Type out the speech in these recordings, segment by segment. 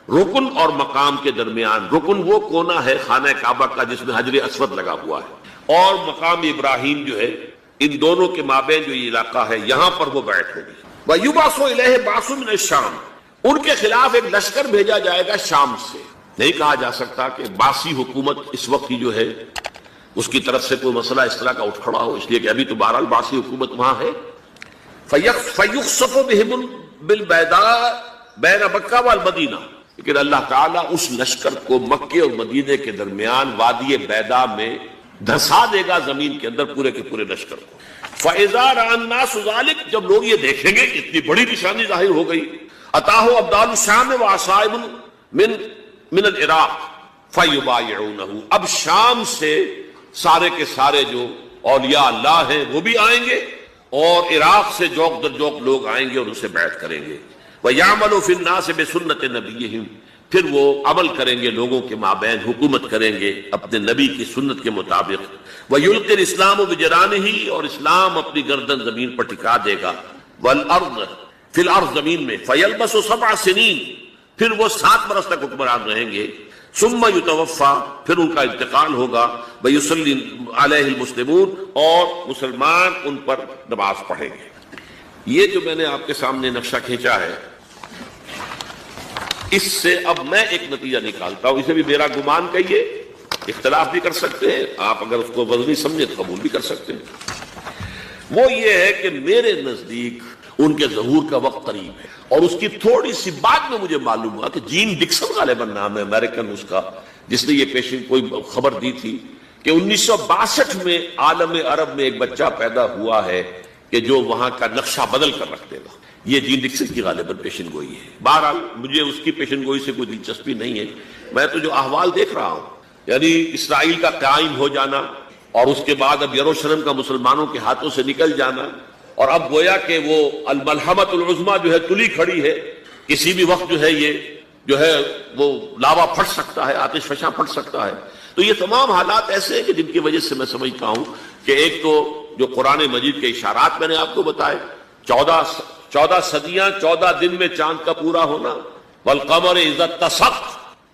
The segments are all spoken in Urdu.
رکن اور مقام کے درمیان، رکن وہ کونا ہے خانہ کعبہ کا جس میں حجر اسود لگا ہوا ہے، اور مقام ابراہیم جو ہے، ان دونوں کے مابین جو یہ علاقہ ہے یہاں پر وہ بیعت ہوگی۔ وَيُبْعَثُ إِلَيْهِ بَعْثٌ مِنَ الشَّامِ، ان کے خلاف ایک لشکر بھیجا جائے گا شام سے۔ نہیں کہا جا سکتا کہ باسی حکومت اس وقت کی جو ہے اس کی طرف سے کوئی مسئلہ اس طرح کا اٹھ کھڑا ہو، اس لیے کہ ابھی تو بہرحال باسی حکومت وہاں ہے۔ فَيُخْسَفُ بِهِمُ بِالْبَيْضَاءِ بَيْنَ مَکَّۃَ وَالْمَدِینَہ، لیکن اللہ تعالیٰ اس لشکر کو مکے اور مدینے کے درمیان وادی بیضاء میں دھسا دے گا، زمین کے اندر پورے کے پورے لشکر کو۔ فَإِذَا رَأَى النَّاسُ ذَلِكَ، جب لوگ یہ دیکھیں گے کہ اتنی بڑی نشانی ظاہر ہو گئی، أَتَاهُ أَبْدَالُ الشَّامِ وَعَصَائِبٌ من العراق فَيُبَايِعُونَهُ، اب شام سے سارے کے سارے جو اولیاء اللہ ہیں وہ بھی آئیں گے، اور عراق سے جوق در جوق لوگ آئیں گے اور اسے بیعت کریں گے۔ وَيَعْمَلُ فِي النَّاسِ بِسُنَّةِ نَبِيِّهِمْ، پھر وہ عمل کریں گے لوگوں کے مابین، حکومت کریں گے اپنے نبی کی سنت کے مطابق۔ وَيُلْقِي الْإِسْلَامُ بِجَرَانِهِ، اور اسلام اپنی گردن زمین پر ٹکا دے گا۔ وَالْأَرْضِ، فی الارض، زمین میں۔ فَيَلْبَسُ 7 سنین، پھر وہ 7 برس تک حکمران رہیں گے۔ ثم یتوفا، پھر ان کا انتقال ہوگا۔ ویصلی علیہ المسلمون، اور مسلمان ان پر نماز پڑھیں گے۔ یہ جو میں نے آپ کے سامنے نقشہ کھینچا ہے، اس سے اب میں ایک نتیجہ نکالتا ہوں، اسے بھی میرا گمان کہیے، اختلاف بھی کر سکتے ہیں آپ، اگر اس کو وزنی سمجھے تو قبول بھی کر سکتے ہیں۔ وہ یہ ہے کہ میرے نزدیک ان کے ظہور کا وقت قریب ہے، اور اس کی تھوڑی سی بعد میں مجھے معلوم ہوا کہ جین ڈکسن غالباً نام ہے امریکن اس کا، جس نے یہ پیشن کوئی خبر دی تھی کہ 1962 میں عالم عرب میں ایک بچہ پیدا ہوا ہے کہ جو وہاں کا نقشہ بدل کر رکھ دے گا۔ یہ جین ڈکسن کی غالباً پیشن گوئی ہے۔ بہرحال مجھے اس کی پیشن گوئی سے کوئی دلچسپی نہیں ہے، میں تو جو احوال دیکھ رہا ہوں، یعنی اسرائیل کا قائم ہو جانا، اور اس کے بعد اب یروشلم کا مسلمانوں کے ہاتھوں سے نکل جانا، اور اب گویا کہ وہ الملحمۃ العظمیٰ جو ہے تلی کھڑی ہے، کسی بھی وقت جو ہے یہ جو ہے وہ لاوا پھٹ سکتا ہے، آتش فشاں پھٹ سکتا ہے۔ تو یہ تمام حالات ایسے ہیں کہ جن کی وجہ سے میں سمجھتا ہوں کہ ایک تو جو قرآن مجید کے اشارات میں نے آپ کو بتائے، 14 صدیاں 14 دن میں چاند کا پورا ہونا، والقمر اذا اتسق،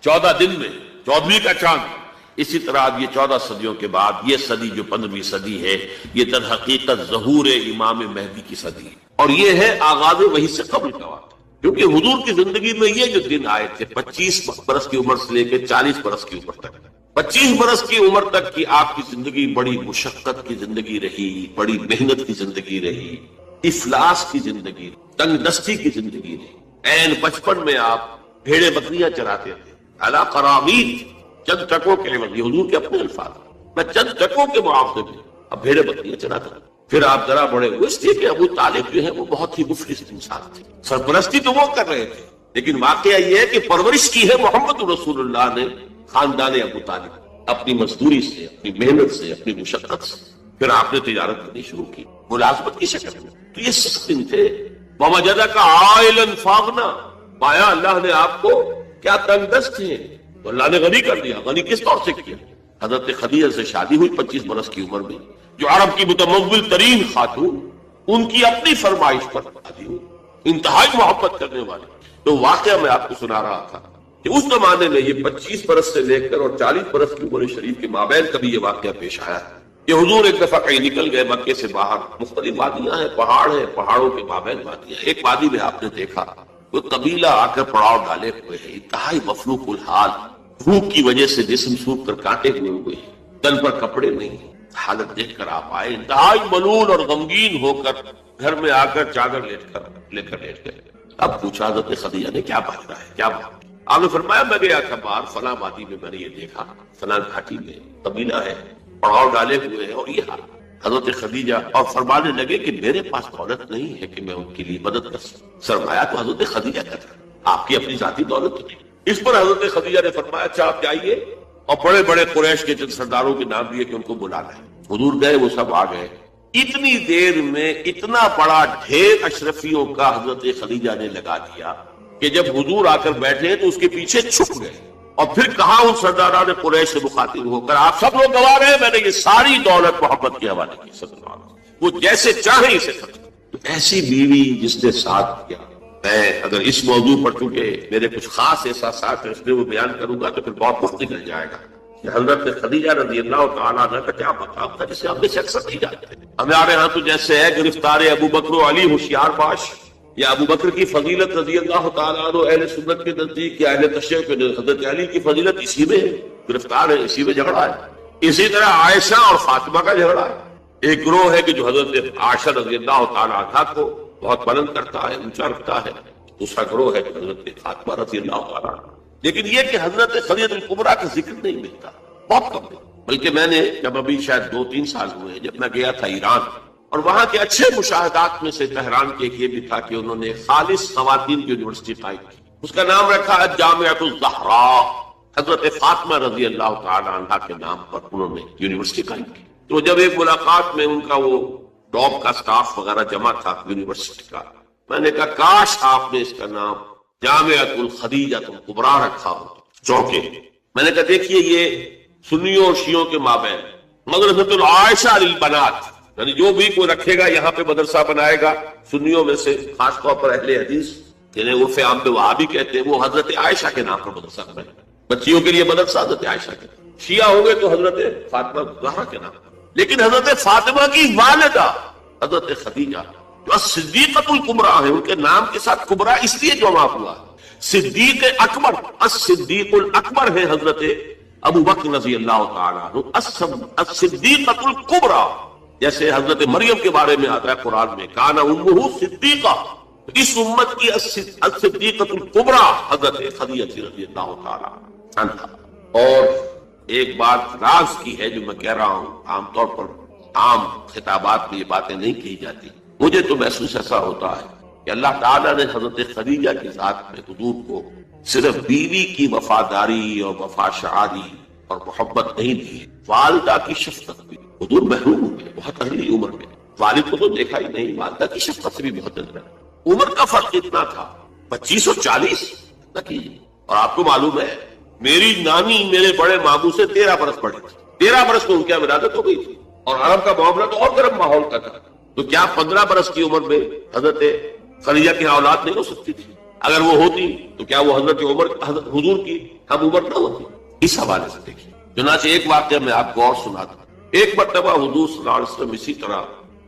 14 دن میں 14ویں کا چاند۔ اسی طرح اب یہ 14 صدیوں کے بعد یہ صدی جو 15ویں صدی ہے، یہ در حقیقت ظہور امام مہدی کی صدی ہے، اور یہ ہے آغاز وحی سے قبل کا واقعہ، کیونکہ حضور کی زندگی میں یہ جو دن آئے تھے 25 برس کی عمر سے لے کے 40 برس کی عمر تک، 25 برس کی عمر تک کی آپ کی زندگی بڑی مشقت کی زندگی رہی، بڑی محنت کی زندگی رہی، افلاس کی زندگی، تنگ دستی کی زندگی رہی۔ عین بچپن میں آپ بھیڑے بکریاں چراتے تھے، علی قرامید، چند ٹکوں کے عوض، یہ حضور کے اپنے الفاظ، میں چند ٹکوں کے معاوضے میں اب بھیڑے بکریاں چراتا تھا۔ پھر آپ ذرا بڑے ہوئے، اس لیے کہ ابو طالب جو ہے وہ بہت ہی مفلس انسان تھے، سرپرستی تو وہ کر رہے تھے، لیکن واقعہ یہ ہے کہ پرورش کی ہے محمد رسول اللہ نے خاندان ابو طالب، اپنی مزدوری سے، اپنی محنت سے، اپنی مشقت سے۔ پھر آپ نے تجارت کرنی شروع کی ملازمت کی شکل میں، تو یہ 6 دن تھے۔ وَوَجَدَكَ عَائِلًا فَأَغْنَىٰ، پایا اللہ نے آپ کو کیا تنگ دست تھے تو اللہ نے غنی کر دیا۔ غنی کس طور سے کیا؟ حضرت خدیجہ سے شادی ہوئی 25 برس کی عمر میں، جو عرب کی متمول ترین خاتون، ان کی اپنی فرمائش پر شادی ہوئی، انتہائی محبت کرنے والی۔ تو واقعہ میں آپ کو سنا رہا تھا کہ اس زمانے میں یہ 25 برس سے لے کر اور 40 برس کی عمر شریف کے مابین کبھی یہ واقعہ پیش آیا ہے کہ حضور ایک دفعہ کہیں نکل گئے مکے سے باہر، مختلف وادیاں ہیں، پہاڑ ہیں، پہاڑوں کے مابین وادیاں۔ ایک وادی میں آپ نے دیکھا وہ قبیلہ آ کر پڑاؤ ڈالے ہوئے ہے، انتہائی مفلوق الحال، بھوک کی وجہ سے جسم سوکھ کر کانٹے ہوئے ہیں، تن پر کپڑے نہیں، حالت دیکھ کر آپ آئے، انتہائی ملول اور غمگین ہو کر گھر میں آ کر چادر لے کر لیٹ گئے۔ اب پوچھا حضرت خدیجہ نے کیا بات رہا ہے، کیا بات؟ آپ نے فرمایا میں گیا تھا باہر فلاں وادی میں، میں نے یہ دیکھا فلاں گھاٹی میں قبیلہ ہے، پڑاؤ ڈالے ہوئے ہیں، اور یہ حال۔ حضرت خدیجہ اور فرمانے لگے کہ میرے پاس دولت نہیں ہے کہ میں ان کے لیے مدد کر سکوں۔ سرمایہ تو حضرت خدیجہ کا تھا، آپ کی اپنی ذاتی دولت تو نہیں۔ اس پر حضرت خدیجہ نے فرمایا اچھا آپ جائیے، اور بڑے بڑے قریش کے چند سرداروں کے نام دیے کہ ان کو بلانا ہے۔ حضور گئے، وہ سب آ گئے۔ اتنی دیر میں اتنا بڑا ڈھیر اشرفیوں کا حضرت خدیجہ نے لگا دیا کہ جب حضور آ کر بیٹھے تو اس کے پیچھے چھپ گئے، اور پھر کہا ان سرداران قریش سے مخاطب ہو کر آپ سب لوگ گواہ رہے ہیں میں نے یہ ساری دولت محمد کے حوالے کی، صلی اللہ علیہ وسلم، وہ جیسے چاہیں اسے خرچ۔ تو ایسی بیوی جس نے ساتھ کیا، میں اگر اس موضوع پر چونکہ میرے کچھ خاص احساسات ہیں اس لیے وہ بیان کروں گا تو پھر بہت وقت نکل جائے گا کہ حضرت خدیجہ رضی اللہ تعالیٰ عنہ کا کیا مقام تھا جسے ہم سے اکثر نہیں جانتے. ہمارے ہاں تو جیسے ہے گرفتار ابو بکر و علی ہوشیار باش، یا ابو بکر کی فضیلت رضی اللہ تعالیٰ عنہ اہل سنت کے نزدیک یا اہل تشیع کے حضرت علی کی فضیلت اسی میں ہے، گرفتار ہے، اسی میں جھگڑا ہے. اسی طرح عائشہ اور فاطمہ کا جھگڑا ہے. ایک گروہ ہے کہ جو حضرت عائشہ رضی اللہ تعالیٰ عنہ کو بہت بلند کرتا ہے، اونچا رکھتا ہے. دوسرا گروہ ہے کہ حضرت فاطمہ رضی اللہ تعالیٰ عنہ. لیکن یہ کہ حضرت خدیجہ الکبریٰ کا ذکر نہیں ملتا، بہت کم ہے. بلکہ میں نے جب ابھی شاید 2-3 سال ہوئے جب میں گیا تھا ایران، اور وہاں کے اچھے مشاہدات میں سے تہران کے ایک یہ بھی تھا کہ انہوں نے خالص خواتین کی یونیورسٹی قائم کی. اس کا نام رکھا جامعۃ الزہراء، حضرت فاطمہ رضی اللہ تعالی عنہا کے نام پر انہوں نے یونیورسٹی قائم کی. تو جب ایک ملاقات میں ان کا وہ ٹاپ کا سٹاف وغیرہ جمع تھا یونیورسٹی کا، میں نے کہا کاش آپ نے اس کا نام جامعۃ الخدیجہ الکبریٰ رکھا ہو چونکہ میں نے کہا دیکھیے یہ سنیوں اور شیعوں کے مابین مدرسۃ العائشہ للبنات، یعنی جو بھی کوئی رکھے گا یہاں پہ مدرسہ بنائے گا سنیوں میں سے، خاص طور پر اہل حدیث جنہیں عرف عام میں وہابی کہتے ہیں، وہ حضرت عائشہ کے نام پر مدرسہ بنائے گا. بچیوں کے لیے مدرسہ حضرت عائشہ کے نام، شیعہ ہو گئے تو حضرت فاطمہ زہرا کے نام. لیکن حضرت فاطمہ کی والدہ حضرت خدیجہ جو صدیقۃ الکبریٰ ہے، ان کے نام کے ساتھ کبریٰ اس لیے جمع ہوا. صدیق اکبر، الصدیق الاکبر ہے حضرت ابو بکر رضی اللہ تعالیٰ عنہ. الصدیقۃ الکبریٰ جیسے حضرت مریم کے بارے میں آتا ہے قرآن میں کانا امہ صدیقہ، اس امت کی الصدیقۃ الکبریٰ حضرت خدیجہ رضی اللہ تعالیٰ عنہ. اور ایک بات راز کی ہے جو میں کہہ رہا ہوں، عام طور پر عام خطابات میں یہ باتیں نہیں کہی جاتی. مجھے تو محسوس ایسا ہوتا ہے کہ اللہ تعالیٰ نے حضرت خدیجہ کی ذات میں حضور کو صرف بیوی کی وفاداری اور وفا شعاری اور محبت نہیں دی، والدہ کی شفقت بھی. حضور محروم ہوئے بہت اہلی عمر میں، والد کو تو دیکھا ہی نہیں، والدہ کی شفقت سے بھی بہت نظر ہے. عمر کا فرق اتنا تھا 25 اور 40 نہ کیجیے. اور آپ کو معلوم ہے میری نانی میرے بڑے ماموں سے 13 برس بڑی تھی، 13 برس میں ان کی ولادت ہو گئی تھی، اور عرب کا معاملہ تو اور گرم ماحول کا تھا. تو کیا 15 برس کی عمر میں حضرت خدیجہ کی اولاد نہیں ہو سکتی تھی؟ اگر وہ ہوتی تو کیا وہ حضرت عمر حضور کی ہم عمر نہ ہوتی؟ اس حوالے سے دیکھیے. چنانچہ ایک واقعہ میں آپ کو اور سناتا ہوں. ایک مرتبہ حضور صلی اللہ علیہ وسلم اسی طرح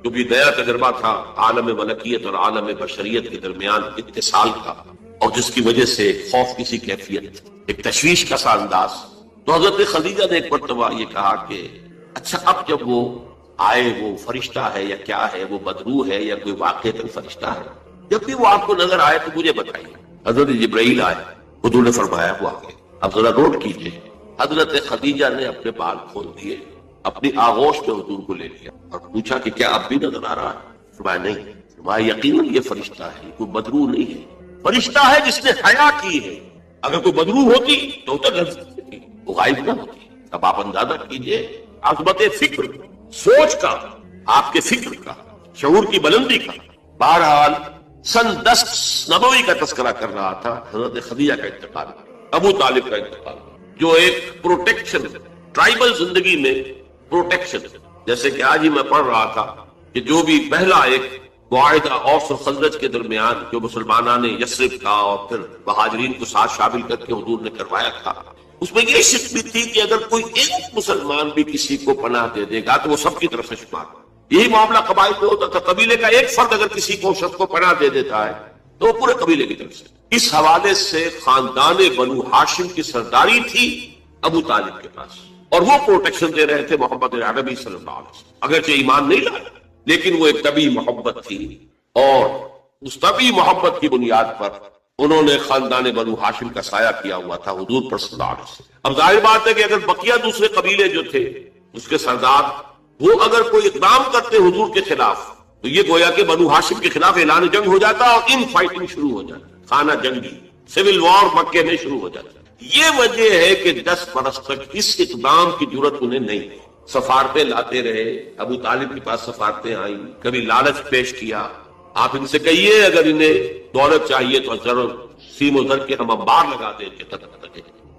جو بھی نیا تجربہ تھا عالم ملکیت اور عالم بشریت کے درمیان اتصال کا، اور جس کی وجہ سے ایک خوف کسی کیفیت، ایک تشویش کا سا انداز، تو حضرت خدیجہ نے ایک مرتبہ یہ کہا کہ اچھا اب جب وہ آئے وہ فرشتہ ہے یا کیا ہے، وہ بدروح ہے یا کوئی واقعی فرشتہ ہے، جب بھی وہ آپ کو نظر آئے تو مجھے بتائیے. حضرت جبرائیل آئے، حضور نے فرمایا وہ آگے. اب ذرا نوٹ کیجئے، حضرت خدیجہ نے اپنے بال کھول دیے، اپنی آغوش میں حضور کو لے لیا اور پوچھا کہ کیا اب بھی نظر آ رہا ہے؟ فرمایا نہیں. فرمایا یقیناً یہ فرشتہ ہے، کوئی بدروح نہیں ہے، فرشتہ ہے جس نے حیا کی ہے. اگر کوئی بدروح ہوتی تو وہ غائب نہ ہوتی. اب آپ اندازہ کیجئے عظمت فکر، سوچ کا، آپ کے فکر کا، شعور کی بلندی کا. بہرحال سن 10 نبوی کا تذکرہ کر رہا تھا، حضرت خدیجہ کا انتقال، ابو طالب کا انتقال، جو ایک پروٹیکشن، ٹرائبل زندگی میں پروٹیکشن، جیسے کہ آج ہی میں پڑھ رہا تھا کہ جو بھی پہلا ایک معاہدہ اوس و خزرج کے درمیان جو مسلمانان یثرب کا اور پھر مہاجرین کو ساتھ شامل کر کے حضور نے کروایا تھا، اس میں یہ شک بھی تھی کہ اگر کوئی ایک مسلمان بھی کسی کو پناہ دے دے گا تو وہ سب کی طرف سے شمار. یہی معاملہ قبائل میں ہوتا تھا، قبیلے کا ایک فرد اگر کسی کو شخص کو پناہ دے دیتا ہے تو وہ پورے قبیلے کی طرف سے. اس حوالے سے خاندان بنو ہاشم کی سرداری تھی ابو طالب کے پاس، اور وہ پروٹیکشن دے رہے تھے محمد عربی صلی اللہ علیہ وسلم. اگرچہ ایمان نہیں لائے لیکن وہ ایک طبی محبت تھی، اور اس طبی محبت کی بنیاد پر انہوں نے خاندان بنو ہاشم کا سایہ کیا ہوا تھا حضور پر صلی اللہ علیہ وسلم. اب ظاہر بات ہے کہ اگر بقیہ دوسرے قبیلے جو تھے اس کے سردار وہ اگر کوئی اقدام کرتے حضور کے خلاف تو یہ گویا کہ بنو ہاشم کے خلاف اعلان جنگ ہو جاتا اور ان فائٹنگ شروع ہو جاتی، خانہ جنگی، سول وار مکے میں شروع ہو جاتا. یہ وجہ ہے کہ 10 برس تک اس اقدام کی ضرورت انہیں نہیں. سفارتیں لاتے رہے، ابو طالب کے پاس سفارتیں آئیں، کبھی لالچ پیش کیا، آپ ان سے کہیے اگر انہیں دولت چاہیے تو ضرور سیم و زر کے ہم انبار لگا دیں گے،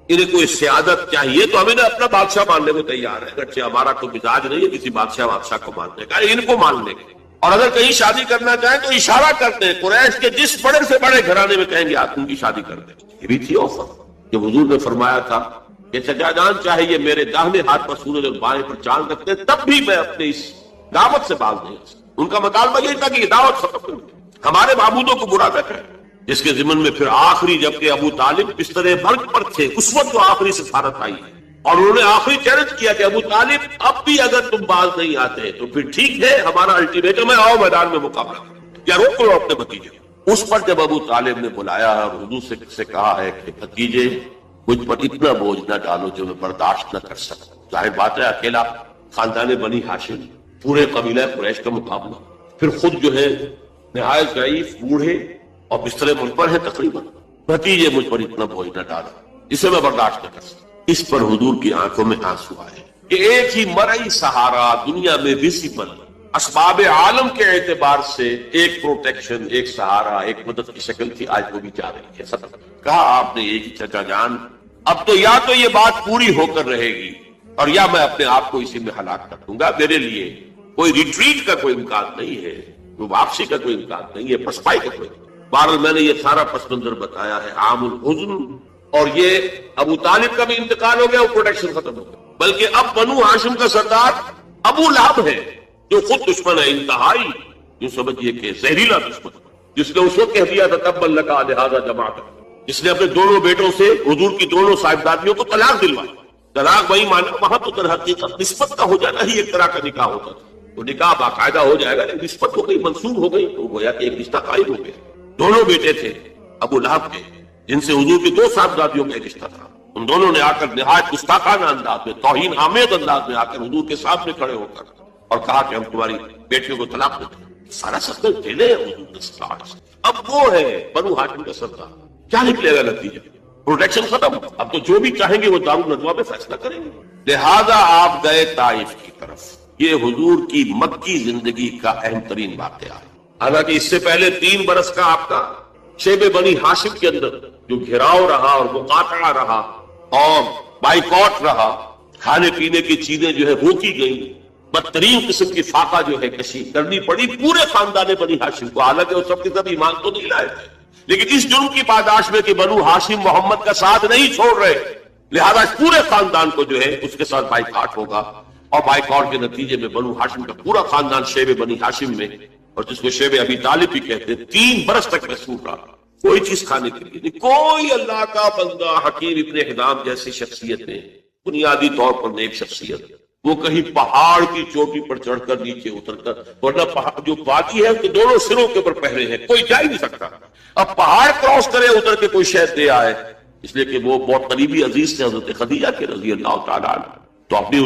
انہیں کوئی سیادت چاہیے تو ہم انہیں اپنا بادشاہ ماننے کو تیار ہے، اگرچہ ہمارا کوئی مزاج نہیں ہے کسی بادشاہ کو ماننے کا، ان کو مان لیں گے. اور اگر کہیں شادی کرنا چاہیں تو اشارہ کرتے ہیں قریش کے جس بڑے سے بڑے گھرانے میں کہیں گے آپ ان کی شادی کر دیں. یہ بھی تھی آفر کہ حضور نے فرمایا تھا کہ چچا جان چاہے یہ میرے داہنے ہاتھ پر سورج اور بائیں پر چاند رکھتے تب بھی میں اپنے اس دعوت سے باز نہیں. ان کا مطالبہ یہ تھا کہ یہ دعوت ختم کر دیں, ہمارے معبودوں کو برا نہ کریں. جس کے ضمن میں پھر آخری جبکہ ابو طالب بستر مرگ پر تھے اس وقت جو آخری سفارت آئی ہے اور انہوں نے آخری چیلنج کیا کہ ابو طالب اب بھی اگر تم باز نہیں آتے تو پھر ٹھیک ہے, ہمارا الٹیمیٹم ہے, آؤ میدان میں مقابلہ کرو یا روک لو اپنے بھتیجے. اس پر جب ابو طالب نے بلایا اور حضور سے کہا ہے کہ بھتیجے مجھ پر اتنا بوجھ نہ ڈالو جو میں برداشت نہ کر سکتا. ظاہر بات ہے اکیلا خاندان بنی ہاشم پورے قبیلہ قریش کا مقابلہ, پھر خود جو ہے نہایت ضعیف بوڑھے اور بستر ملک پر ہے تقریباً. بھتیجے مجھ پر اتنا بوجھ نہ ڈالو, اسے میں برداشت نہ کر سکتا. اس پر حضور کی آنکھوں میں آنسو آئے کہ ایک ہی مرئی سہارا دنیا میں ویزیبل اسباب عالم کے اعتبار سے ایک پروٹیکشن, ایک سہارا, ایک مدد کی شکل تھی, آج وہ بھی جا رہی ہے. سب کہا آپ نے ایک ہی چچا جان اب تو یا تو یہ بات پوری ہو کر رہے گی اور یا میں اپنے آپ کو اسی میں ہلاک کر دوں گا. میرے لیے کوئی ریٹریٹ کا کوئی امکان نہیں ہے, کوئی واپسی کا کوئی امکان نہیں ہے, پسپائی کا کوئی. بہرحال میں نے یہ سارا پس منظر بتایا ہے عام الحزن, اور یہ ابو طالب کا بھی انتقال ہو گیا, وہ پروٹیکشن ختم ہو گیا. بلکہ اب بنو ہاشم کا سردار ابو لہب ہے جو خود دشمن ہے انتہائی, جو سمجھیے کہ زہریلا دشمن, جس نے اس وقت کہہ دیا تھا تب لکا لہذا جماعت, جس نے اپنے دونوں بیٹوں سے حضور کی دونوں صاحبزادیوں کو طلاق دلوائی. طلاق وہی مانا وہاں تو در حقیقت نسبت کا ہو جانا ہی ایک طرح کا نکاح ہوتا تھا. وہ نکاح باقاعدہ ہو جائے گا, لیکن نسبت ہو گئی, منسوخ ہو گئی, تو گویا کہ ایک رشتہ قائم ہو گیا. دونوں بیٹے تھے ابو لہب کے جن سے حضور کی دو صاحبزادیوں کا ایک رشتہ تھا. ان دونوں نے آ کر نہایت گستاخانہ انداز میں, توہین آمیز انداز میں آ کر حضور کے سامنے کھڑے ہو کر اور کہا کہ ہم تمہاری بیٹیوں کو طلاق دیتے ہیں. سارا سفر جیلے ہے حضور کے ساتھ. اب وہ ہے بنو ہاشم کا سردار. کیا نکلے گا نتیجہ؟ پروٹیکشن ختم. اب تو جو بھی چاہیں گے وہ دارالندوا میں فیصلہ کریں گے. لہذا آپ گئے طائف کی طرف. یہ حضور کی مکی زندگی کا اہم ترین واقعہ ہے. حالانکہ اس سے پہلے 3 برس کا آپ کا شیب بنی ہاشم کے اندر جو گھراؤ رہا اور مقاطعہ رہا اور بائیکاٹ رہا, کھانے پینے کی چیزیں جو ہے روکی گئی, بدترین قسم کی فاقہ جو ہے کشی کرنی پڑی پورے خاندان بنی ہاشم کو. حالانکہ وہ سب کے سب ایمان تو نہیں لائے تھے, لیکن اس جرم کی پاداش میں کہ بنو ہاشم محمد کا ساتھ نہیں چھوڑ رہے, لہذا پورے خاندان کو جو ہے اس کے ساتھ بائیکاٹ ہوگا. اور بائیکاٹ کے نتیجے میں بنو ہاشم کا پورا خاندان شیب بنی ہاشم میں, اور جس کو شیب ابی طالب بھی کہتے ہیں, 3 برس تک محسوس رہا. کوئی چیز کھانے کے لیے نہیں. کوئی اللہ کا بندہ حکیم ابن حزام جیسی شخصیت ہے, بنیادی طور پر نیک شخصیت, وہ کہیں پہاڑ کی چوٹی پر چڑھ کر نیچے اتر کر, ورنہ پہاڑ جو وادی ہے اس کے دونوں سروں کے اوپر پہرے ہیں, کوئی جا ہی نہیں سکتا. اب پہاڑ کراس کرے اتر کے کوئی شہد دے آئے, اس لیے کہ وہ بہت قریبی عزیز تھے حضرت خدیجہ کے رضی اللہ تعالیٰ عنہ, تو اپنی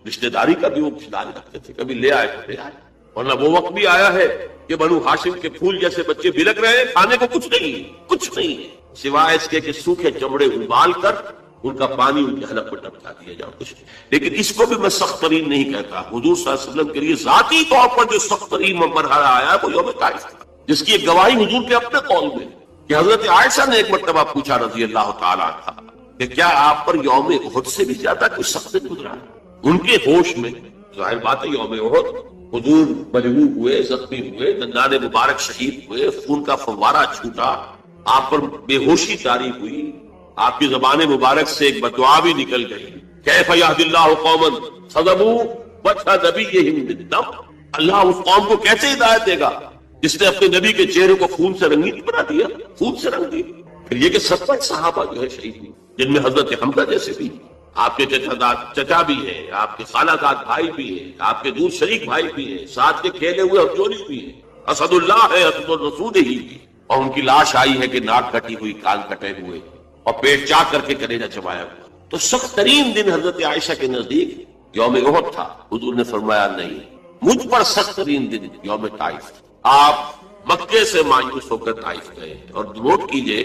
رشتہ داری کا بھی وہ خیال رکھتے تھے, کبھی لے آئے لے آئے. ورنہ وہ وقت بھی آیا ہے کہ بنو ہاشم کے پھول جیسے بچے بلک رہے ہیں, کھانے کو کچھ نہیں, کچھ نہیں ہے سوائے اس کے کہ سوکھے چمڑے ابال کر ان کا پانی ان کے حلق پر ٹپکا دیا جائے, کچھ. لیکن اس کو بھی میں سخت ترین نہیں کہتا. حضور صلی اللہ علیہ وسلم کے لیے ذاتی طور پر جو سخت ترین مرحلہ آیا ہے وہ یوم طائف تھا, جس کی ایک گواہی حضور کے اپنے قول میں کہ حضرت عائشہ نے ایک مرتبہ پوچھا رضی اللہ تعالیٰ عنہا کہ کیا آپ پر یوم احد سے بھی زیادہ کوئی سخت دن گزرا؟ ان کے ہوش میں ظاہر بات ہے یوم احد حضور مجروح ہوئے, زخمی ہوئے, دندان مبارک شہید ہوئے, خون کا فوارہ چھوٹا, آپ پر بے ہوشی طاری ہوئی, آپ کی زبان مبارک سے ایک بددعا بھی نکل گئی, کیف یہدی اللہ قوما صدموا وجہ نبیہم بالدم. اللہ اس قوم کو کیسے ہدایت دے گا جس نے اپنے نبی کے چہرے کو خون سے رنگین بنا دیا, خون سے رنگ دیا. پھر یہ کہ 70 صحابہ جو ہے شہید ہوئے, جن میں حضرت حمزہ جیسے بھی, آپ کے چچا بھی ہے, آپ کے خالہ داد بھائی بھی ہے, آپ کے دور شریک بھائی بھی ہے, ساتھ کے کھیلے ہوئے ہمجولی بھی ہے, اسد اللہ ہے, اسد الرسول ہی بھی, اور ان کی لاش آئی ہے کہ ناک کٹی ہوئی, کان کٹے ہوئے اور پیٹ چاک کر کے کلیجہ چبایا ہوا. تو سخت ترین دن حضرت عائشہ کے نزدیک یوم احد تھا. حضور نے فرمایا نہیں, مجھ پر سخت ترین دن یوم طائف. آپ مکے سے مایوس ہو کر طائف گئے, اور نوٹ کیجئے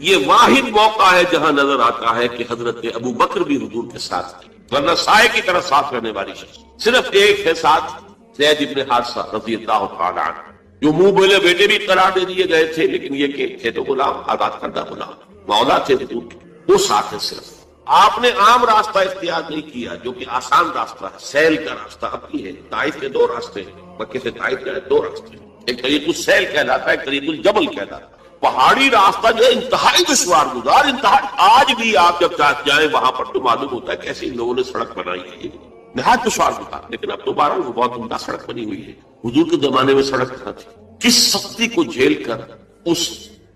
یہ واحد موقع ہے جہاں نظر آتا ہے کہ حضرت ابو بکر بھی حضور کے ساتھ تھے, ورنہ سائے کی طرح ساتھ رہنے والی شخص صرف ایک ہے ساتھ, زید ابن حارثہ رضی اللہ تعالیٰ عنہ, جو منہ بولے بیٹے بھی قرار دے دیے گئے تھے, لیکن یہ کہ تھے تو غلام, آزاد کردہ غلام, مولا تھے حضور کے, وہ ساتھ ہے صرف. آپ نے عام راستہ اختیار نہیں کیا جو کہ آسان راستہ ہے، سیل کا راستہ اپنی ہے۔ طائف کے دو راستے ہیں، مکے سے طائف جائے دو راستے ہیں، ایک طریق السیل کہلاتا ہے، ایک طریق الجبل کہلاتا ہے۔ پہاڑی راستہ جو ہے انتہائی دشوار گزار، انتہائی، آج بھی آپ جب جائیں وہاں پر تو معلوم ہوتا ہے کیسے ان لوگوں نے سڑک بنائی ہے، نہایت دشوار گزار۔ لیکن اب تو بہرحال وہ بہت عمدہ سڑک بنی ہوئی ہے۔ حضور کے زمانے میں سڑک کہاں تھی؟ کس سختی کو جھیل کر اس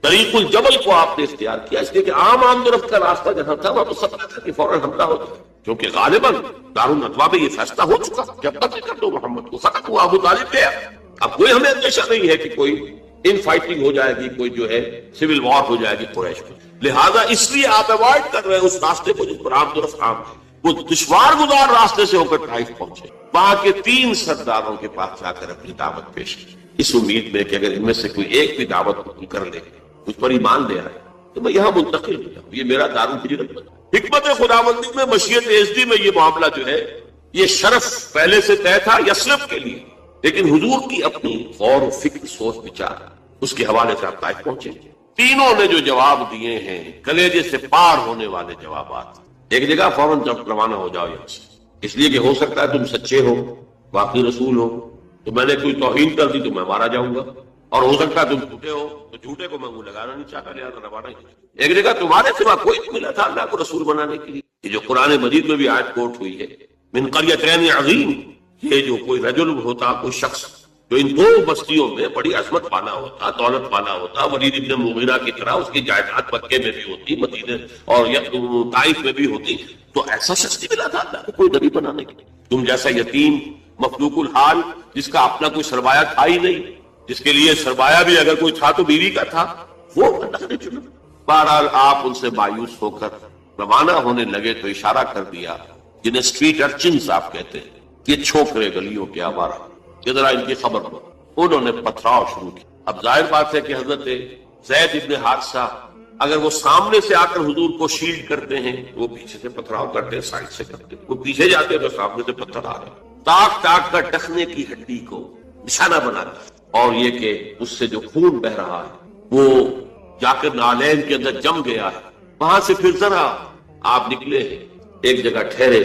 طریق الجبل کو آپ نے اختیار کیا، اس لیے کہ عام آمد و رفت کا راستہ جہاں تھا وہاں تو خطرہ تھا کہ فوراً حملہ ہو جائے، کیونکہ غالباً دارالندوا میں یہ فیصلہ ہو چکا جب تک کر دو محمد کو، ختم ہوا، ابو طالب گیا۔ اب کوئی ہمیں اندیشہ نہیں ہے کہ کوئی ان فائٹنگ ہو جائے گی، کوئی جو ہے سول وار ہو جائے گی قریش میں، لہذا اس لیے آپ اوائڈ کر رہے ہیں اس راستے کو جس پر آمد و رفت عام ہے۔ وہ دشوار گزار راستے سے ہو کر طائف پہنچے، وہاں کے 3 سرداروں کے پاس جا کر اپنی دعوت پیش کی، اس امید میں کہ اگر ان میں سے کوئی ایک بھی دعوت قبول کر لے، اس پر ایمان لے آئے تو میں یہاں منتقل ہو جاؤں، یہ میرا دارالہجرت بنا۔ حکمت خداوندی میں، مشیت ازدی میں یہ معاملہ جو ہے، یہ شرف پہلے سے طے تھا یثرب کے لیے، لیکن حضور کی اپنی غور و فکر، سوچ بچار، اس کے حوالے سے آپ طائف پہنچے۔ تینوں نے جو جواب دیے ہیں کلیجے سے پار ہونے والے جوابات، ایک جگہ فوراً جب روانہ ہو جاؤ یہاں سے، اس لیے کہ ہو سکتا ہے تم سچے ہو، واقعی رسول ہو، تو میں نے کوئی توہین کر دی تو میں مارا جاؤں گا، اور ہو سکتا ہے تم جھوٹے ہو تو جھوٹے کو میں منہ لگانا نہیں چاہتا، لہٰذا روانہ ہی۔ ایک جگہ تمہارے سوا کوئی نہیں ملا تھا اللہ کو رسول بنانے کے لیے، یہ جو قرآن مجید میں بھی آیت کوٹ ہوئی ہے، من قریتین عظیم، یہ جو کوئی رجل ہوتا، کوئی شخص جو ان 2 بستیوں میں بڑی عظمت پانا ہوتا، دولت پانا ہوتا، ولید ابن مغیرہ کی طرح اس کی جائیداد مکے میں بھی ہوتی، مدینے اور طائف میں بھی ہوتی، تو ایسا شخص نہیں ملا تھا اللہ کو کوئی نبی بنانے کے لیے۔ تم جیسا یتیم مفلوق الحال، جس کا اپنا کوئی سرمایہ تھا ہی نہیں، جس کے لیے سرمایہ بھی اگر کوئی تھا تو بیوی کا تھا، وہ اللہ نے چنا۔ بہرحال آپ ان سے مایوس ہو کر روانہ ہونے لگے تو اشارہ کر دیا، جنہیں اسٹریٹ ارچنز آپ کہتے ہیں، یہ چھوکرے گلیوں کے آوارہ، کہ ذرا ان کی خبر دو۔ انہوں نے پتھراؤ شروع کیا۔ اب ظاہر بات ہے کہ حضرت زید ابن حارثہ اگر وہ سامنے سے آ کر حضور کو شیلڈ کرتے ہیں، وہ پیچھے سے پتھراؤ کرتے ہیں، سائڈ سے کرتے ہیں، وہ پیچھے جاتے ہیں تو سامنے سے پتھر آ رہے ہیں، تاک تاک کر ٹخنے کی ہڈی کو نشانہ بناتا ہے، اور یہ کہ اس سے جو خون بہ رہا ہے وہ جا کر نالین کے اندر جم گیا ہے۔ وہاں سے پھر ذرا آپ نکلے، ایک جگہ ٹھہرے،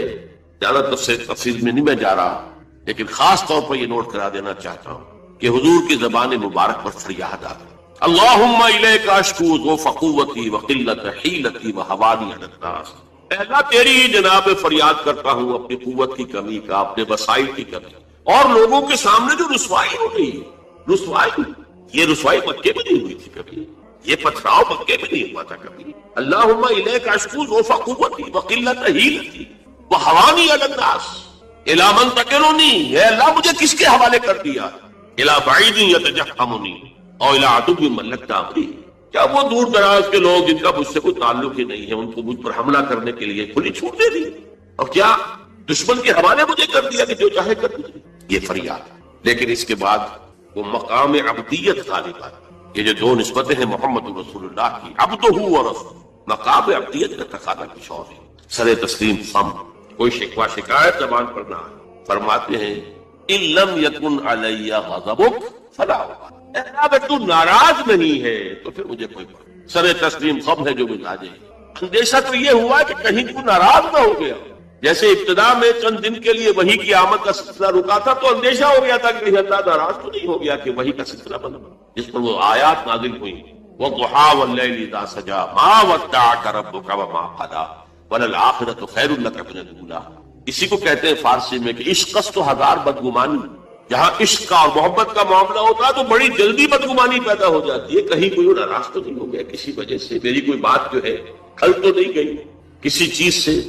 زیادہ تفصیل میں نہیں میں جا رہا، لیکن خاص طور پر یہ نوٹ کرا دینا چاہتا ہوں کہ حضور کی زبان مبارک پر فریاد آ گئی، اللہم الیک اشکو ضعف قوتی وقلت حیلتی وحوانی علی الناس، اے اللہ تیری ہی جناب فریاد کرتا ہوں اپنی قوت کی کمی کا، اپنے وسائل کی کمی، اور لوگوں کے سامنے جو رسوائی ہو رہی ہے، رسوائی، یہ رسوائی مکے میں نہیں ہوئی تھی کبھی، یہ پتھراؤ مکے میں نہیں ہوا تھا کبھی۔ اللہم الیک اشکو ضعف قوتی وقلت حیلتی وحوانی علی الناس، الی من تکلنی، اے اللہ مجھے کس کے حوالے کر دیا، الی بعید یتجہمنی اور الی عدو ملکت امری، کیا وہ دور دراز کے لوگ جن کا مجھ سے کوئی تعلق ہی نہیں ہے ان کو مجھ پر حملہ کرنے کے لیے کھلی چھوٹ دے دی، اور کیا دشمن کے حوالے مجھے کر دیا کہ جو چاہے کر دیا، یہ فریاد۔ لیکن اس کے بعد وہ مقام عبدیت غالب آئی، یہ جو 2 نسبتیں ہیں محمد رسول اللہ کی، عبدہ و رسول، مقام عبدیت کا تقاضا کچھ اور ہے، سر تسلیم خم، کوئی شکوہ شکایت زبان پر نہ آئے۔ فرماتے ہیں ان لم یکن علی غضبک فلا ابالی، اگر تو ناراض نہیں ہے تو پھر مجھے کوئی بات، سر تسلیم خم ہے جو مزاج ہے۔ اندیشہ تو یہ ہوا کہ کہیں تو ناراض نہ ہو گیا، جیسے ابتدا میں چند دن کے لیے وحی کی آمد کا سلسلہ رکا تھا تو اندیشہ ہو گیا تھا کہ کہیں اللہ ناراض تو نہیں ہو گیا کہ وحی کا سلسلہ بنا، جس پر وہ آیات نازل ہوئی، وَالضُّحَىٰ وَاللَّيْلِ إِذَا سَجَىٰ مَا وَدَّعَكَ رَبُّكَ وَمَا قَلَىٰ وَلَلْآخِرَةُ خَيْرٌ لَكَ مِنَ الْأُولَىٰ۔ اسی کو کہتے ہیں فارسی میں کہ عشق تو 1000 بدگمانی، جہاں عشق کا اور محبت کا معاملہ ہوتا ہے تو بڑی جلدی بدگمانی پیدا ہو جاتی ہے، کہیں کوئی ناراض تو نہیں ہو گیا کسی وجہ سے، میری کوئی بات جو ہے کھل تو نہیں گئی کسی چیز سے،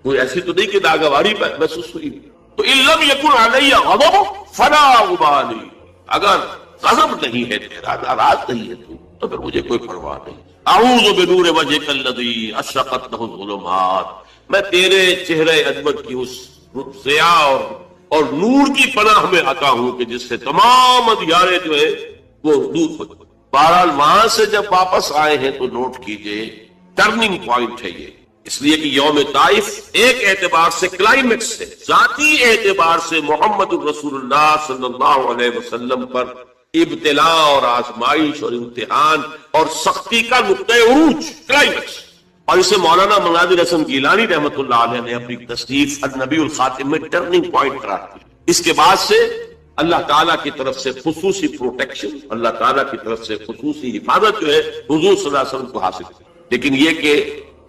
کوئی ایسی تو نہیں کہ ناگواری محسوس ہوئی۔ تو ان لم یکن علی غضب فلا ابالی، اگر غضب نہیں ہے تیرا، ناراض نہیں ہے تو پھر مجھے کوئی پرواہ نہیں۔ اعوذ بنور وجهک الذی اشرقت له الظلمات، میں تیرے چہرے عظمت کی اس ضیاء اور نور کی پناہ میں آتا ہوں کہ جس سے تمام اندھیارے جو ہے وہ دور ہو جائے۔ بہرحال وہاں سے جب واپس آئے ہیں تو نوٹ کیجئے ٹرننگ پوائنٹ ہے یہ، اس لیے کہ یوم طائف ایک اعتبار سے کلائمیکس ہے، ذاتی اعتبار سے محمد الرسول اللہ صلی اللہ علیہ وسلم پر ابتلاء اور آزمائش اور امتحان اور سختی کا نقطۂ عروج، کلائمیکس۔ اور اسے مولانا مناظر حسن گیلانی رحمۃ اللہ علیہ نے اپنی تصنیف النبی الخاتم میں ٹرننگ پوائنٹ قرار دیا۔ اس کے بعد سے اللہ تعالیٰ کی طرف سے خصوصی پروٹیکشن، اللہ تعالیٰ کی طرف سے خصوصی حفاظت جو ہے حضور صلی اللہ علیہ وسلم کو حاصل تھی۔ لیکن یہ کہ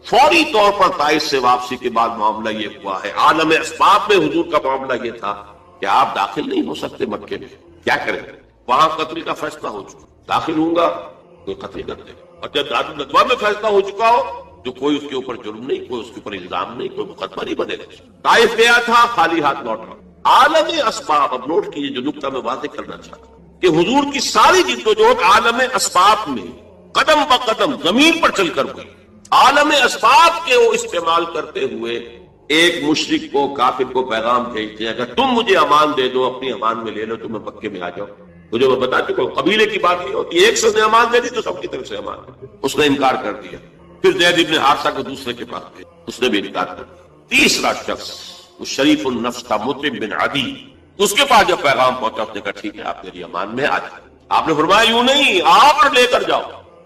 فوری طور پر طائف سے واپسی کے بعد معاملہ یہ ہوا ہے، عالم اسباب میں حضور کا معاملہ یہ تھا کہ آپ داخل نہیں ہو سکتے مکے میں، کیا کریں؟ وہاں قتل کا فیصلہ ہو چکا، داخل ہوں گا کوئی قتل کر دے گا، اور جب دار الندوہ میں فیصلہ ہو چکا ہو تو کوئی اس کے اوپر جرم نہیں، کوئی اس کے اوپر الزام نہیں، کوئی مقدمہ نہیں بنے گا۔ طائف گیا تھا، خالی ہاتھ لوٹا۔ عالم اسباب، اب نوٹ کیجیے جو نقطہ میں واضح کرنا چاہتا ہوں کہ حضور کی ساری جدوجہد عالم اسباب میں قدم بقدم زمین پر چل کر ہوئی۔ عالم اسباب کے وہ استعمال کرتے ہوئے ایک مشرک کو، کافر کو پیغام بھیجتے ہیں، اگر تم مجھے امان دے دو، اپنی امان میں لے لو تو میں مکے میں آ جاؤں۔ مجھے میں بتا چکا ہوں قبیلے کی بات نہیں ہوتی، ایک سے امان دے دی تو سب کی طرف سے امان دے، اس نے انکار کر دیا۔ پھر زید ابن حارثہ کو دوسرے کے پاس بھیجا، اس نے بھی انکار کر دیا۔ تیسرا شخص وہ شریف النفس تھا، مطعم بن عدی، اس کے پاس جب پیغام پہنچا اس نے کہا ٹھیک ہے آپ میری امان میں آ جائیں۔ آپ نے فرمایا یوں نہیں، آپ اور لے کر جاؤ۔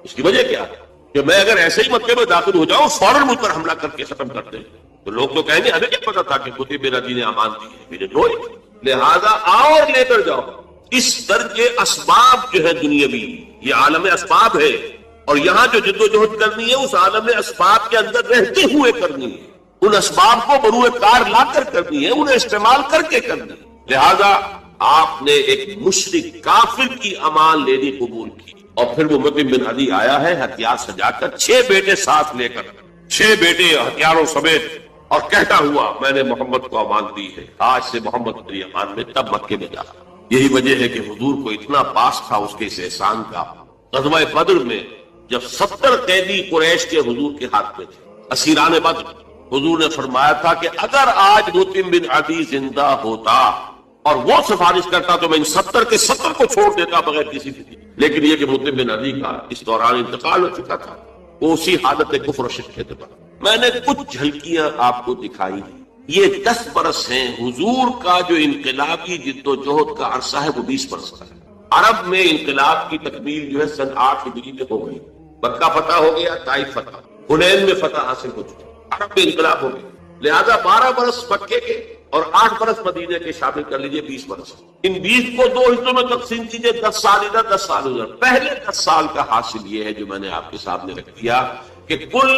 اس کی وجہ کیا ہے کہ میں اگر ایسے ہی مکے میں داخل ہو جاؤں فوراً مجھ پر حملہ کر کے ختم کر دیں تو لوگ تو کہیں گے ہمیں کیا پتا تھا کہ مطعم بن عدی نے امان دی ہے، میرے نوئی، لہذا آؤ اور لے کر جاؤ۔ اس درجے اسباب جو ہے دنیاوی، یہ عالم اسباب ہے، اور یہاں جو جدوجہد کرنی ہے اس عالم اسباب کے اندر رہتے ہوئے کرنی ہے، ان اسباب کو بروئے کار لا کر کرنی ہے، انہیں استعمال کر کے کرنی ہے۔ لہذا آپ نے ایک مشرک کافر کی امان لینی قبول کی، اور پھر وہ مطعم بن عدی آیا ہے ہتھیار سجا کر، 6 بیٹے ساتھ لے کر، 6 بیٹے ہتھیاروں سمیت، اور کہتا ہوا میں نے محمد کو امان دی ہے، آج سے محمد میری امان میں، تب مکے میں جا۔ یہی وجہ ہے کہ حضور کو اتنا پاس تھا اس کے اس احسان کا۔ غزوہ بدر میں جب 70 قیدی قریش کے حضور کے ہاتھ میں تھے، اسیران بدر، حضور نے فرمایا تھا کہ اگر آج مطعم بن عدی زندہ ہوتا اور وہ سفارش کرتا تو میں ان 70 کے 70 کو چھوڑ دیتا بغیر کسی فکر۔ لیکن یہ کہ مطعم بن عدی کا اس دوران انتقال ہو چکا تھا، وہ اسی حالت کفر و شرک تھے۔ میں نے کچھ جھلکیاں آپ کو دکھائی، یہ 10 برس ہیں۔ حضور کا جو انقلابی جدوجہد کا عرصہ ہے وہ 20 برس کا ہے۔ عرب میں انقلاب کی تکمیل جو ہے سن 8 ہجری میں ہو گئی، مکہ فتح ہو گیا، طائف فتح، حنین میں فتح حاصل ہو چکی، عرب میں انقلاب ہو گیا۔ لہذا 12 برس مکے کے اور 8 برس مدینے کے شامل کر لیجئے، 20 برس۔ ان 20 کو 2 حصوں میں تقسیم کیجئے، 10 سال ادھر 10 سال ادھر۔ پہلے 10 سال کا حاصل یہ ہے جو میں نے آپ کے سامنے رکھ دیا کہ کل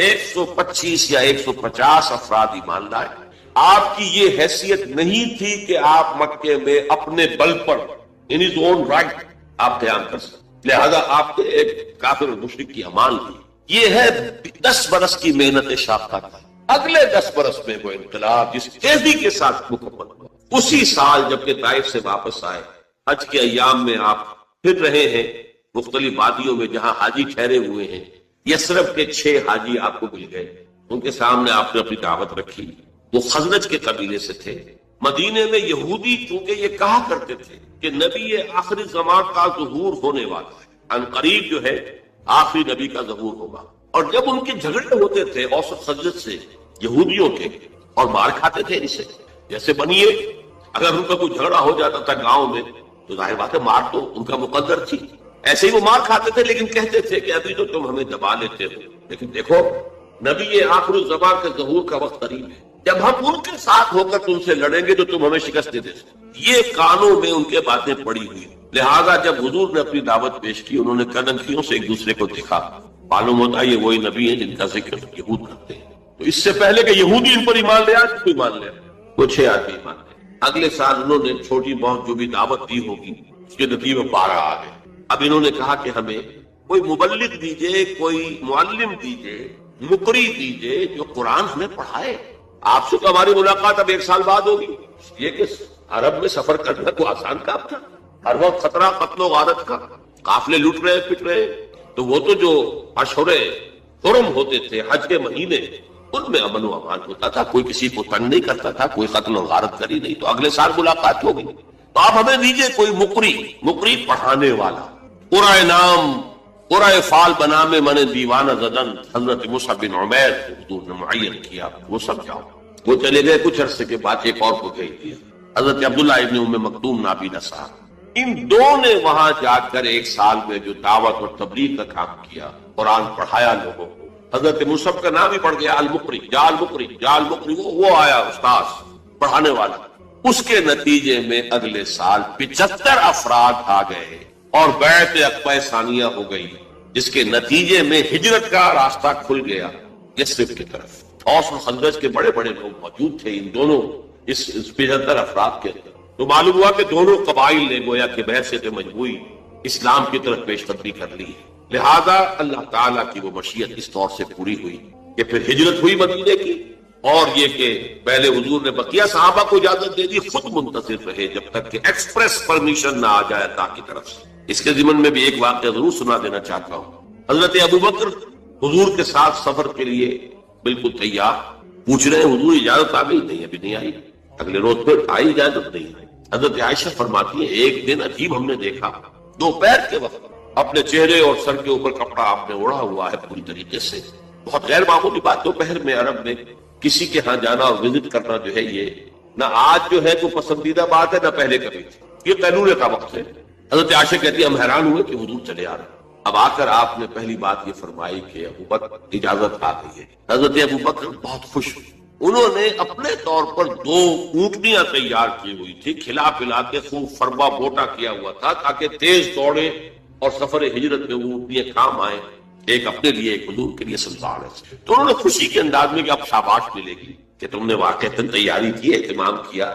125 یا 150 افراد ایمان لائے۔ آپ کی یہ حیثیت نہیں تھی کہ آپ مکے میں اپنے بل پر ان his own right آپ قیام کر سکتے، لہذا آپ نے ایک کافر اور مشرک کی امان لی۔ یہ ہے 10 برس کی محنت شاقہ کا۔ اگلے 10 برس میں وہ انقلاب جس تیزی کے ساتھ مکمل ہوا، اسی سال جبکہ طائف سے واپس آئے، حج کے ایام میں آپ پھر رہے ہیں مختلف وادیوں میں جہاں حاجی ٹھہرے ہوئے ہیں۔ یثرب کے 6 حاجی آپ کو مل گئے، ان کے سامنے آپ نے اپنی دعوت رکھی۔ وہ خزرج کے قبیلے سے تھے۔ مدینے میں یہودی چونکہ یہ کہا کرتے تھے کہ نبی آخری زمان کا ظہور ہونے والا ہے، ان قریب جو ہے آخری نبی کا ظہور ہوگا۔ اور جب ان کے جھگڑے ہوتے تھے اوس و خزرج سے یہودیوں کے، اور مار کھاتے تھے ان سے، جیسے بنیے اگر ان کا کوئی جھگڑا ہو جاتا تھا گاؤں میں تو ظاہر بات ہے مار تو ان کا مقدر تھی، ایسے ہی وہ مار کھاتے تھے، لیکن کہتے تھے کہ ابھی تو تم ہمیں دبا لیتے ہو، لیکن دیکھو نبی آخر الزمان کے ظہور کا وقت قریب ہے، جب ہم ان کے ساتھ ہو کر تم سے لڑیں گے تو تم ہمیں شکست دے سکتے۔ یہ کانوں میں ان کے باتیں پڑی ہوئی، لہذا جب حضور نے اپنی دعوت پیش کی انہوں نے کننکھیوں سے ایک دوسرے کو دیکھا، معلوم ہوتا ہے یہ وہی نبی ہیں جن کا ذکر یہود کرتے ہیں۔ تو اس سے پہلے کہ یہودی ان پر ایمان لے آج کوئی مان لے، وہ 6 آدمی ایمان لے۔ اگلے سال انہوں نے چھوٹی بہت جو بھی دعوت دی ہوگی اس کے نتیجے میں 12 آ گئے۔ اب انہوں نے کہا کہ ہمیں کوئی مبلغ دیجئے، کوئی معلم دیجئے، مقری دیجئے جو قرآن ہمیں پڑھائے۔ آپ سے تو ہماری ملاقات اب 1 سال بعد ہوگی، یہ کہ عرب میں سفر کرنا کوئی آسان کام تھا، ہر وقت خطرہ قتل و غارت کا، قافلے لٹ رہے پٹ رہے، تو وہ تو جو اشہر حرم ہوتے تھے حج کے مہینے ان میں امن و امان ہوتا تھا، کوئی کسی کو تنگ نہیں کرتا تھا، کوئی قتل و غارت کری نہیں۔ تو اگلے سال ملاقات ہوگی تو آپ ہمیں دیجئے کوئی مقری پڑھانے والا۔ قرآن نام قرآن فال بنا میں من دیوانہ زدن حضرت مصعب بن عمیر حضور نے معین کیا، وہ سب جاؤ۔ وہ چلے گئے، کچھ عرصے کے بعد ایک اور کو بھیج دیا، حضرت عبداللہ ابن ام مکتوم نابینا صاحب۔ ان 2 نے وہاں جا کر 1 سال میں جو دعوت اور تبلیغ کا کام کیا، قرآن پڑھایا لوگوں کو، حضرت مصعب کا نام ہی پڑ گیا المقری، جال مقری، جال مقری، وہ آیا استاذ پڑھانے والا. اس کے نتیجے میں اگلے سال 75 افراد آ گئے اور بیعت عقبہ ثانیہ ہو گئی، جس کے نتیجے میں ہجرت کا راستہ کھل گیا یثرب کی طرف. اوس اور خزرج کے بڑے بڑے لوگ موجود تھے ان دونوں اس 75 افراد کے اندر. تو معلوم ہوا کہ دونوں قبائل نے گویا کہ بعثت مجموعی اسلام کی طرف پیش قدمی کر لی. لہذا اللہ تعالیٰ کی وہ مشیت اس طور سے پوری ہوئی کہ پھر ہجرت ہوئی مدینے کی، اور یہ کہ پہلے حضور نے بقیہ صحابہ کو اجازت دے دی، خود منتظر رہے جب تک کہ ایکسپریس پرمیشن نہ آ جائے اللہ کی طرف سے. اس کے ضمن میں بھی ایک واقعہ ضرور سنا دینا چاہتا ہوں. حضرت ابوبکر حضور کے ساتھ سفر کے لیے بالکل تیار، پوچھ رہے ہیں حضور اجازت آ گئی؟ نہیں ابھی نہیں آئی. اگلے روز پھر آئی اجازت؟ نہیں آئی. حضرت عائشہ فرماتی ہیں ایک دن عجیب ہم نے دیکھا، دوپہر کے وقت اپنے چہرے اور سر کے اوپر کپڑا آپ نے اوڑھا ہوا ہے پوری طریقے سے. بہت غیر معمولی بات. دوپہر میں عرب میں کسی کے ہاں جانا اور وزٹ کرنا جو ہے یہ نہ آج جو ہے کوئی پسندیدہ بات ہے نہ پہلے کبھی تھی. یہ قیلولے کا وقت ہے. حضرت عائشہ کہتی ہے ہم حیران ہوئے کہ حضور چلے آ رہے. اب آ کر آپ نے پہلی بات یہ فرمائی کہ ابوبکر اجازت آ گئی ہے. حضرت ابوبکر بہت خوش ہوئے. انہوں نے اپنے طور پر 2 اونٹنیاں تیار کی ہوئی تھی، کھلا پلا کے خوب فربا بوٹا کیا ہوا تھا تاکہ تیز دوڑے اور سفر ہجرت میں وہ اونٹنیاں کام آئیں، ایک اپنے لیے ایک حضور کے لیے سنبھال ہے. تو انہوں نے خوشی کے انداز میں کہ اب شاباش ملے گی کہ تم نے واقعتاً تیاری کی، اہتمام کیا.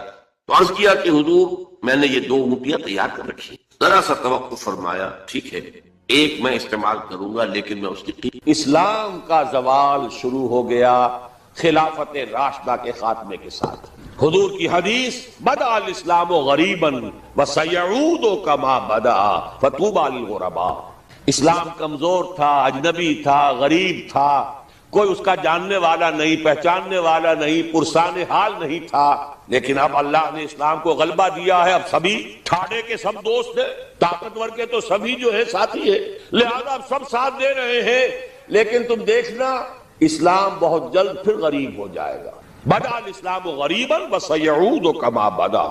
تو عرض کیا کہ حضور میں نے یہ 2 اونٹیاں تیار کر رکھی. ذرا سا توقع فرمایا، ٹھیک ہے ایک میں استعمال کروں گا لیکن میں اس کی اسلام کا زوال شروع ہو گیا خلافت راشدہ کے خاتمے کے ساتھ. حضور کی حدیث بدأ الاسلام غریبا وسیعود کما بدأ فطوبى للغرباء. اسلام کمزور تھا، اجنبی تھا، غریب تھا، کوئی اس کا جاننے والا نہیں، پہچاننے والا نہیں، پرسان حال نہیں تھا. لیکن اب اللہ نے اسلام کو غلبہ دیا ہے. اب سبھی ٹھاڈے کے سب دوست ہیں، طاقتور کے تو سبھی جو ہے ساتھی ہے، لہذا اب سب ساتھ دے رہے ہیں. لیکن تم دیکھنا اسلام بہت جلد پھر غریب ہو جائے گا. بدأ الاسلام غریبا وسیعود کما بدأ.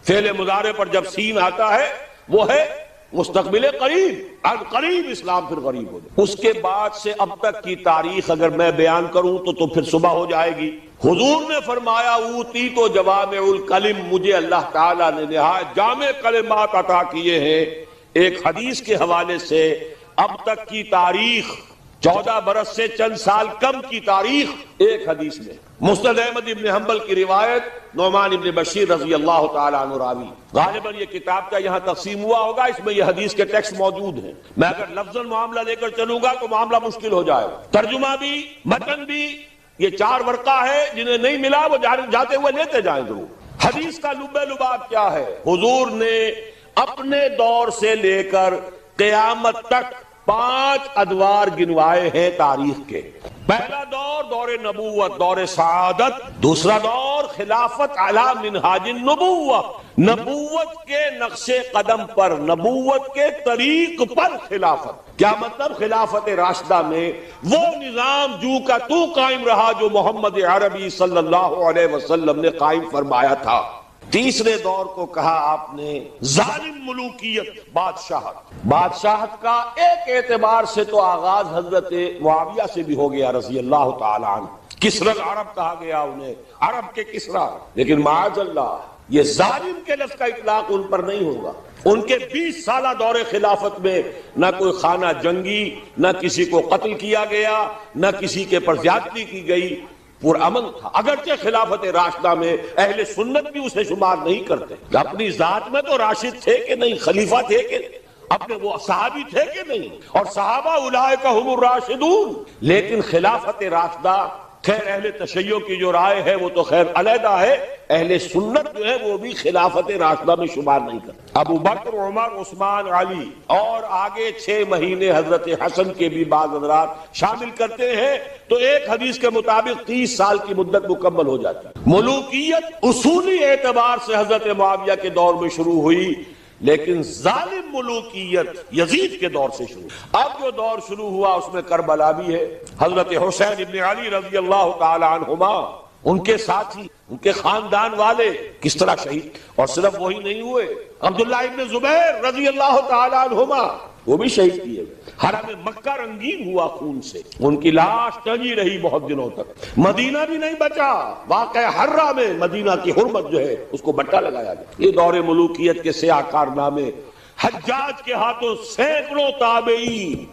فعل مضارع پر جب سین آتا ہے وہ ہے مستقبل قریب، اب قریب اسلام پھر غریب ہو جائے. اس کے بعد سے اب تک کی تاریخ اگر میں بیان کروں تو پھر صبح ہو جائے گی. حضور نے فرمایا اوتی تو جوامع الکلم، مجھے اللہ تعالیٰ نے نہایت جامع کلمات عطا کیے ہیں. ایک حدیث کے حوالے سے اب تک کی تاریخ 14 برس سے چند سال کم کی تاریخ ایک حدیث میں. مسند احمد ابن حنبل کی روایت نعمان ابن بشیر رضی اللہ تعالیٰ عنہ راوی. غالباً یہ کتاب کا یہاں تقسیم ہوا ہوگا، اس میں یہ حدیث کے ٹیکسٹ موجود ہیں. میں اگر لفظاً معاملہ لے کر چلوں گا تو معاملہ مشکل ہو جائے گا. ترجمہ بھی متن بھی یہ 4 ورقہ ہے، جنہیں نہیں ملا وہ جاتے ہوئے لیتے جائیں ضرور. حدیث کا لب لباب کیا ہے؟ حضور نے اپنے دور سے لے کر قیامت تک 5 ادوار گنوائے ہیں تاریخ کے. پہلا دور دور نبوت، دور سعادت. دوسرا دور خلافت علی منہاج النبوہ، نبوت کے نقش قدم پر، نبوت کے طریق پر خلافت. کیا مطلب؟ خلافت راشدہ میں وہ نظام جو کا تو قائم رہا جو محمد عربی صلی اللہ علیہ وسلم نے قائم فرمایا تھا. تیسرے دور کو کہا آپ نے ظالم ملوکیت، بادشاہت. بادشاہت کا ایک اعتبار سے تو آغاز حضرت معاویہ سے بھی ہو گیا رضی اللہ تعالیٰ عنہ. کسری العرب کہا گیا انہیں، عرب کے کسریٰ. لیکن معاذ اللہ یہ ظالم کے لفظ کا اطلاق ان پر نہیں ہوگا. ان کے 20 سالہ دور خلافت میں نہ کوئی خانہ جنگی، نہ کسی کو قتل کیا گیا، نہ کسی کے پر زیادتی کی گئی، پرامن تھا. اگرچہ خلافت راشدہ میں اہل سنت بھی اسے شمار نہیں کرتے. اپنی ذات میں تو راشد تھے کہ نہیں، خلیفہ تھے کہ نہیں، اپنے وہ صحابی تھے کہ نہیں، اور صحابہ اولئک هم الراشدون. لیکن خلافت راشدہ خیر اہل تشیع کی جو رائے ہے وہ تو خیر علیحدہ ہے، اہل سنت جو ہے وہ بھی خلافت راشدہ میں شمار نہیں کرتے. ابو بکر، عمر، عثمان، علی اور آگے 6 مہینے حضرت حسن کے بھی بعض حضرات شامل کرتے ہیں تو ایک حدیث کے مطابق 30 سال کی مدت مکمل ہو جاتی ہے. ملوکیت اصولی اعتبار سے حضرت معاویہ کے دور میں شروع ہوئی، لیکن ظالم ملوکیت یزید کے دور سے شروع. اب جو دور شروع ہوا اس میں کربلا بھی ہے. حضرت حسین ابن علی رضی اللہ تعالی عنہما، ان کے ساتھی، ان کے خاندان والے کس طرح شہید. اور صرف وہی نہیں ہوئے، عبداللہ ابن زبیر رضی اللہ تعالی عنہما وہ بھی شہید کیے گئے. حرم مکہ رنگین ہوا خون سے، ان کی لاش ٹنگی رہی بہت دنوں تک. مدینہ بھی نہیں بچا، واقعہ حرہ میں مدینہ کی حرمت جو ہے اس کو بٹا لگایا گیا. یہ دور ملوکیت کے سیاہ کارنامے. حجاج کے ہاتھوں سینکڑوں تابعین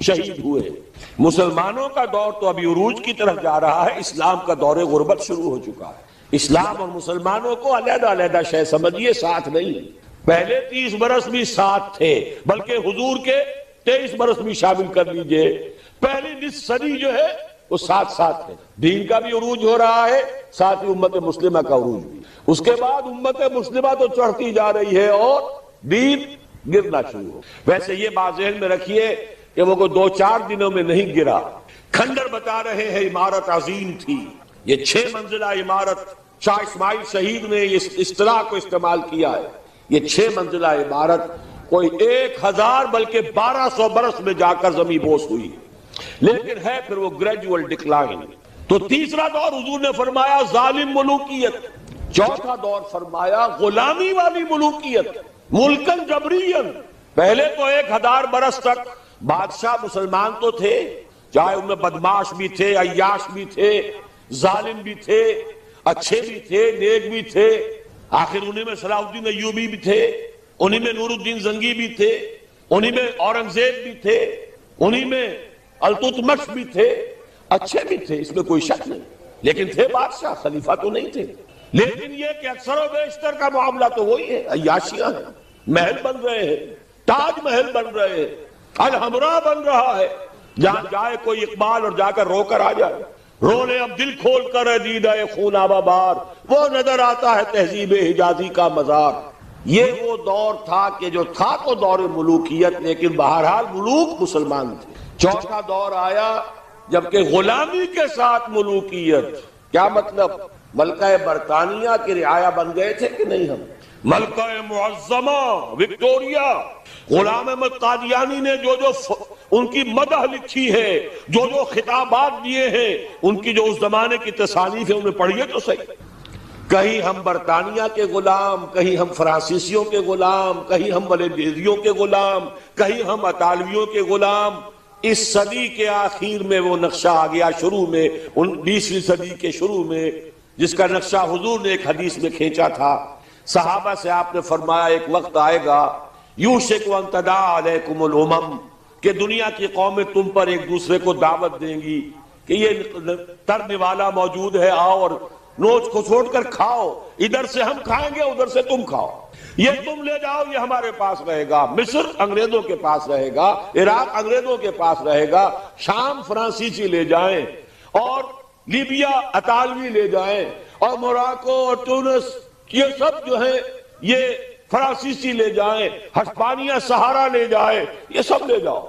شہید ہوئے. مسلمانوں کا دور تو ابھی عروج کی طرف جا رہا ہے، اسلام کا دور غربت شروع ہو چکا ہے. اسلام اور مسلمانوں کو علیحدہ علیحدہ شے سمجھیے، ساتھ نہیں. پہلے 30 برس بھی ساتھ تھے، بلکہ حضور کے 23 برس بھی شامل کر لیجئے. پہلی نصف صدی جو ہے وہ ساتھ ساتھ ہے. دین کا بھی عروج ہو رہا ہے، ساتھ ہی امت مسلمہ کا عروج بھی. اس کے بعد امت مسلمہ تو چڑھتی جا رہی ہے اور دین گرنا شروع ہو. ویسے یہ بات ذہن میں رکھیے کہ وہ کوئی 2-4 دنوں میں نہیں گرا. کھنڈر بتا رہے ہیں عمارت عظیم تھی. یہ 6 منزلہ عمارت، شاہ اسماعیل شہید نے اس اصطلاح کو استعمال کیا ہے. یہ 6 منزلہ عمارت کوئی 1000 بلکہ 1200 برس میں جا کر زمین بوس ہوئی، لیکن ہے پھر وہ گریجول ڈکلائن. تو تیسرا دور حضور نے فرمایا ظالم ملوکیت. چوتھا دور فرمایا غلامی والی ملوکیت، ملکن جبرین. پہلے تو 1000 برس تک بادشاہ مسلمان تو تھے، چاہے ان میں بدماش بھی تھے، عیاش بھی تھے، ظالم بھی تھے، اچھے بھی تھے، نیک بھی تھے. آخر انہی میں صلاح الدین ایوبی بھی تھے، انہی میں نور الدین زنگی بھی تھے، انہی میں اورنگزیب بھی تھے، انہی میں التتمش بھی تھے. اچھے بھی تھے، اس میں کوئی شک نہیں، لیکن تھے بادشاہ، خلیفہ تو نہیں تھے. لیکن یہ کہ اکثر و بیشتر کا معاملہ تو وہی ہے، عیاشیاں ہیں. محل بن رہے ہیں، تاج محل بن رہے ہیں، الحمرا بن رہا ہے. جہاں جائے کوئی اقبال اور جا کر رو کر آ جائے. رونے اب دل کھول کر دیدہ خونابہ بار، وہ نظر آتا ہے تہذیب حجازی کا مزار. یہ وہ دور تھا کہ جو تھا تو دور ملوکیت، لیکن بہرحال ملوک مسلمان تھے. چوتھا دور آیا جبکہ غلامی کے ساتھ ملوکیت. کیا مطلب؟ ملکہ برطانیہ کی رعایا بن گئے تھے کہ نہیں ہم؟ ملکہ معظمہ وکٹوریا، غلام احمد قادیانی نے جو ان کی مدح لکھی ہے، جو خطابات دیے ہیں، ان کی جو اس زمانے کی تصانیف ہے انہیں پڑھیے تو صحیح. کہیں ہم برطانیہ کے غلام، کہیں ہم فرانسیسیوں کے غلام، کہیں ہم ولندیزیوں کے غلام، کہیں ہم اطالویوں کے غلام. اس صدی کے آخر میں وہ نقشہ آ گیا، شروع میں 20ویں صدی کے شروع میں، جس کا نقشہ حضور نے ایک حدیث میں کھینچا تھا. صحابہ سے آپ نے فرمایا ایک وقت آئے گا یوشک ان تداعی علیکم الامم، کہ دنیا کی قومیں تم پر ایک دوسرے کو دعوت دیں گی کہ یہ ترنے والا موجود ہے، آؤ اور نوچ کو چھوڑ کر کھاؤ. ادھر سے ہم کھائیں گے، ادھر سے تم کھاؤ. یہ تم لے جاؤ، یہ ہمارے پاس رہے گا. مصر انگریزوں کے پاس رہے گا، عراق انگریزوں کے پاس رہے گا، شام فرانسیسی لے جائیں، اور لیبیا اطالوی لے جائیں، اور موراکو اور تونس یہ سب جو ہیں یہ فرانسیسی لے جائیں، ہسپانیہ سہارا لے جائے، یہ سب لے جاؤ،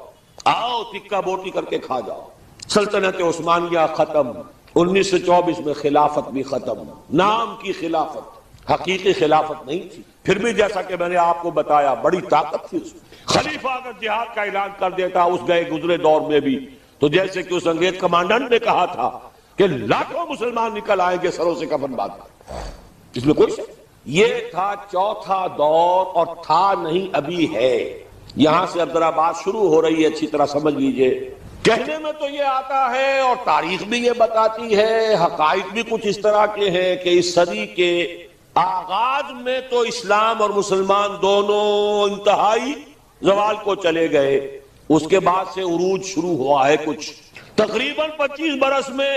آؤ تکہ بوٹی کر کے کھا جاؤ. سلطنت عثمانیہ ختم. 1924 میں خلافت بھی ختم. نام کی خلافت، حقیقی خلافت نہیں تھی. پھر بھی جیسا کہ میں نے آپ کو بتایا بڑی طاقت تھی اس میں. خلیفہ اگر جہاد کا اعلان کر دیتا اس گئے گزرے دور میں بھی، تو جیسے کہ اس انگریز کمانڈنٹ نے کہا تھا کہ لاکھوں مسلمان نکل آئیں گے سروں سے کفن باندھ کر، اس میں کوئی شک. یہ تھا چوتھا دور، اور تھا نہیں ابھی ہے. یہاں سے اب ذرا بات شروع ہو رہی ہے، اچھی طرح سمجھ لیجئے. کہنے میں تو یہ آتا ہے اور تاریخ بھی یہ بتاتی ہے، حقائق بھی کچھ اس طرح کے ہیں کہ اس صدی کے آغاز میں تو اسلام اور مسلمان دونوں انتہائی زوال کو چلے گئے. اس کے بعد سے عروج شروع ہوا ہے. کچھ تقریباً 25 برس میں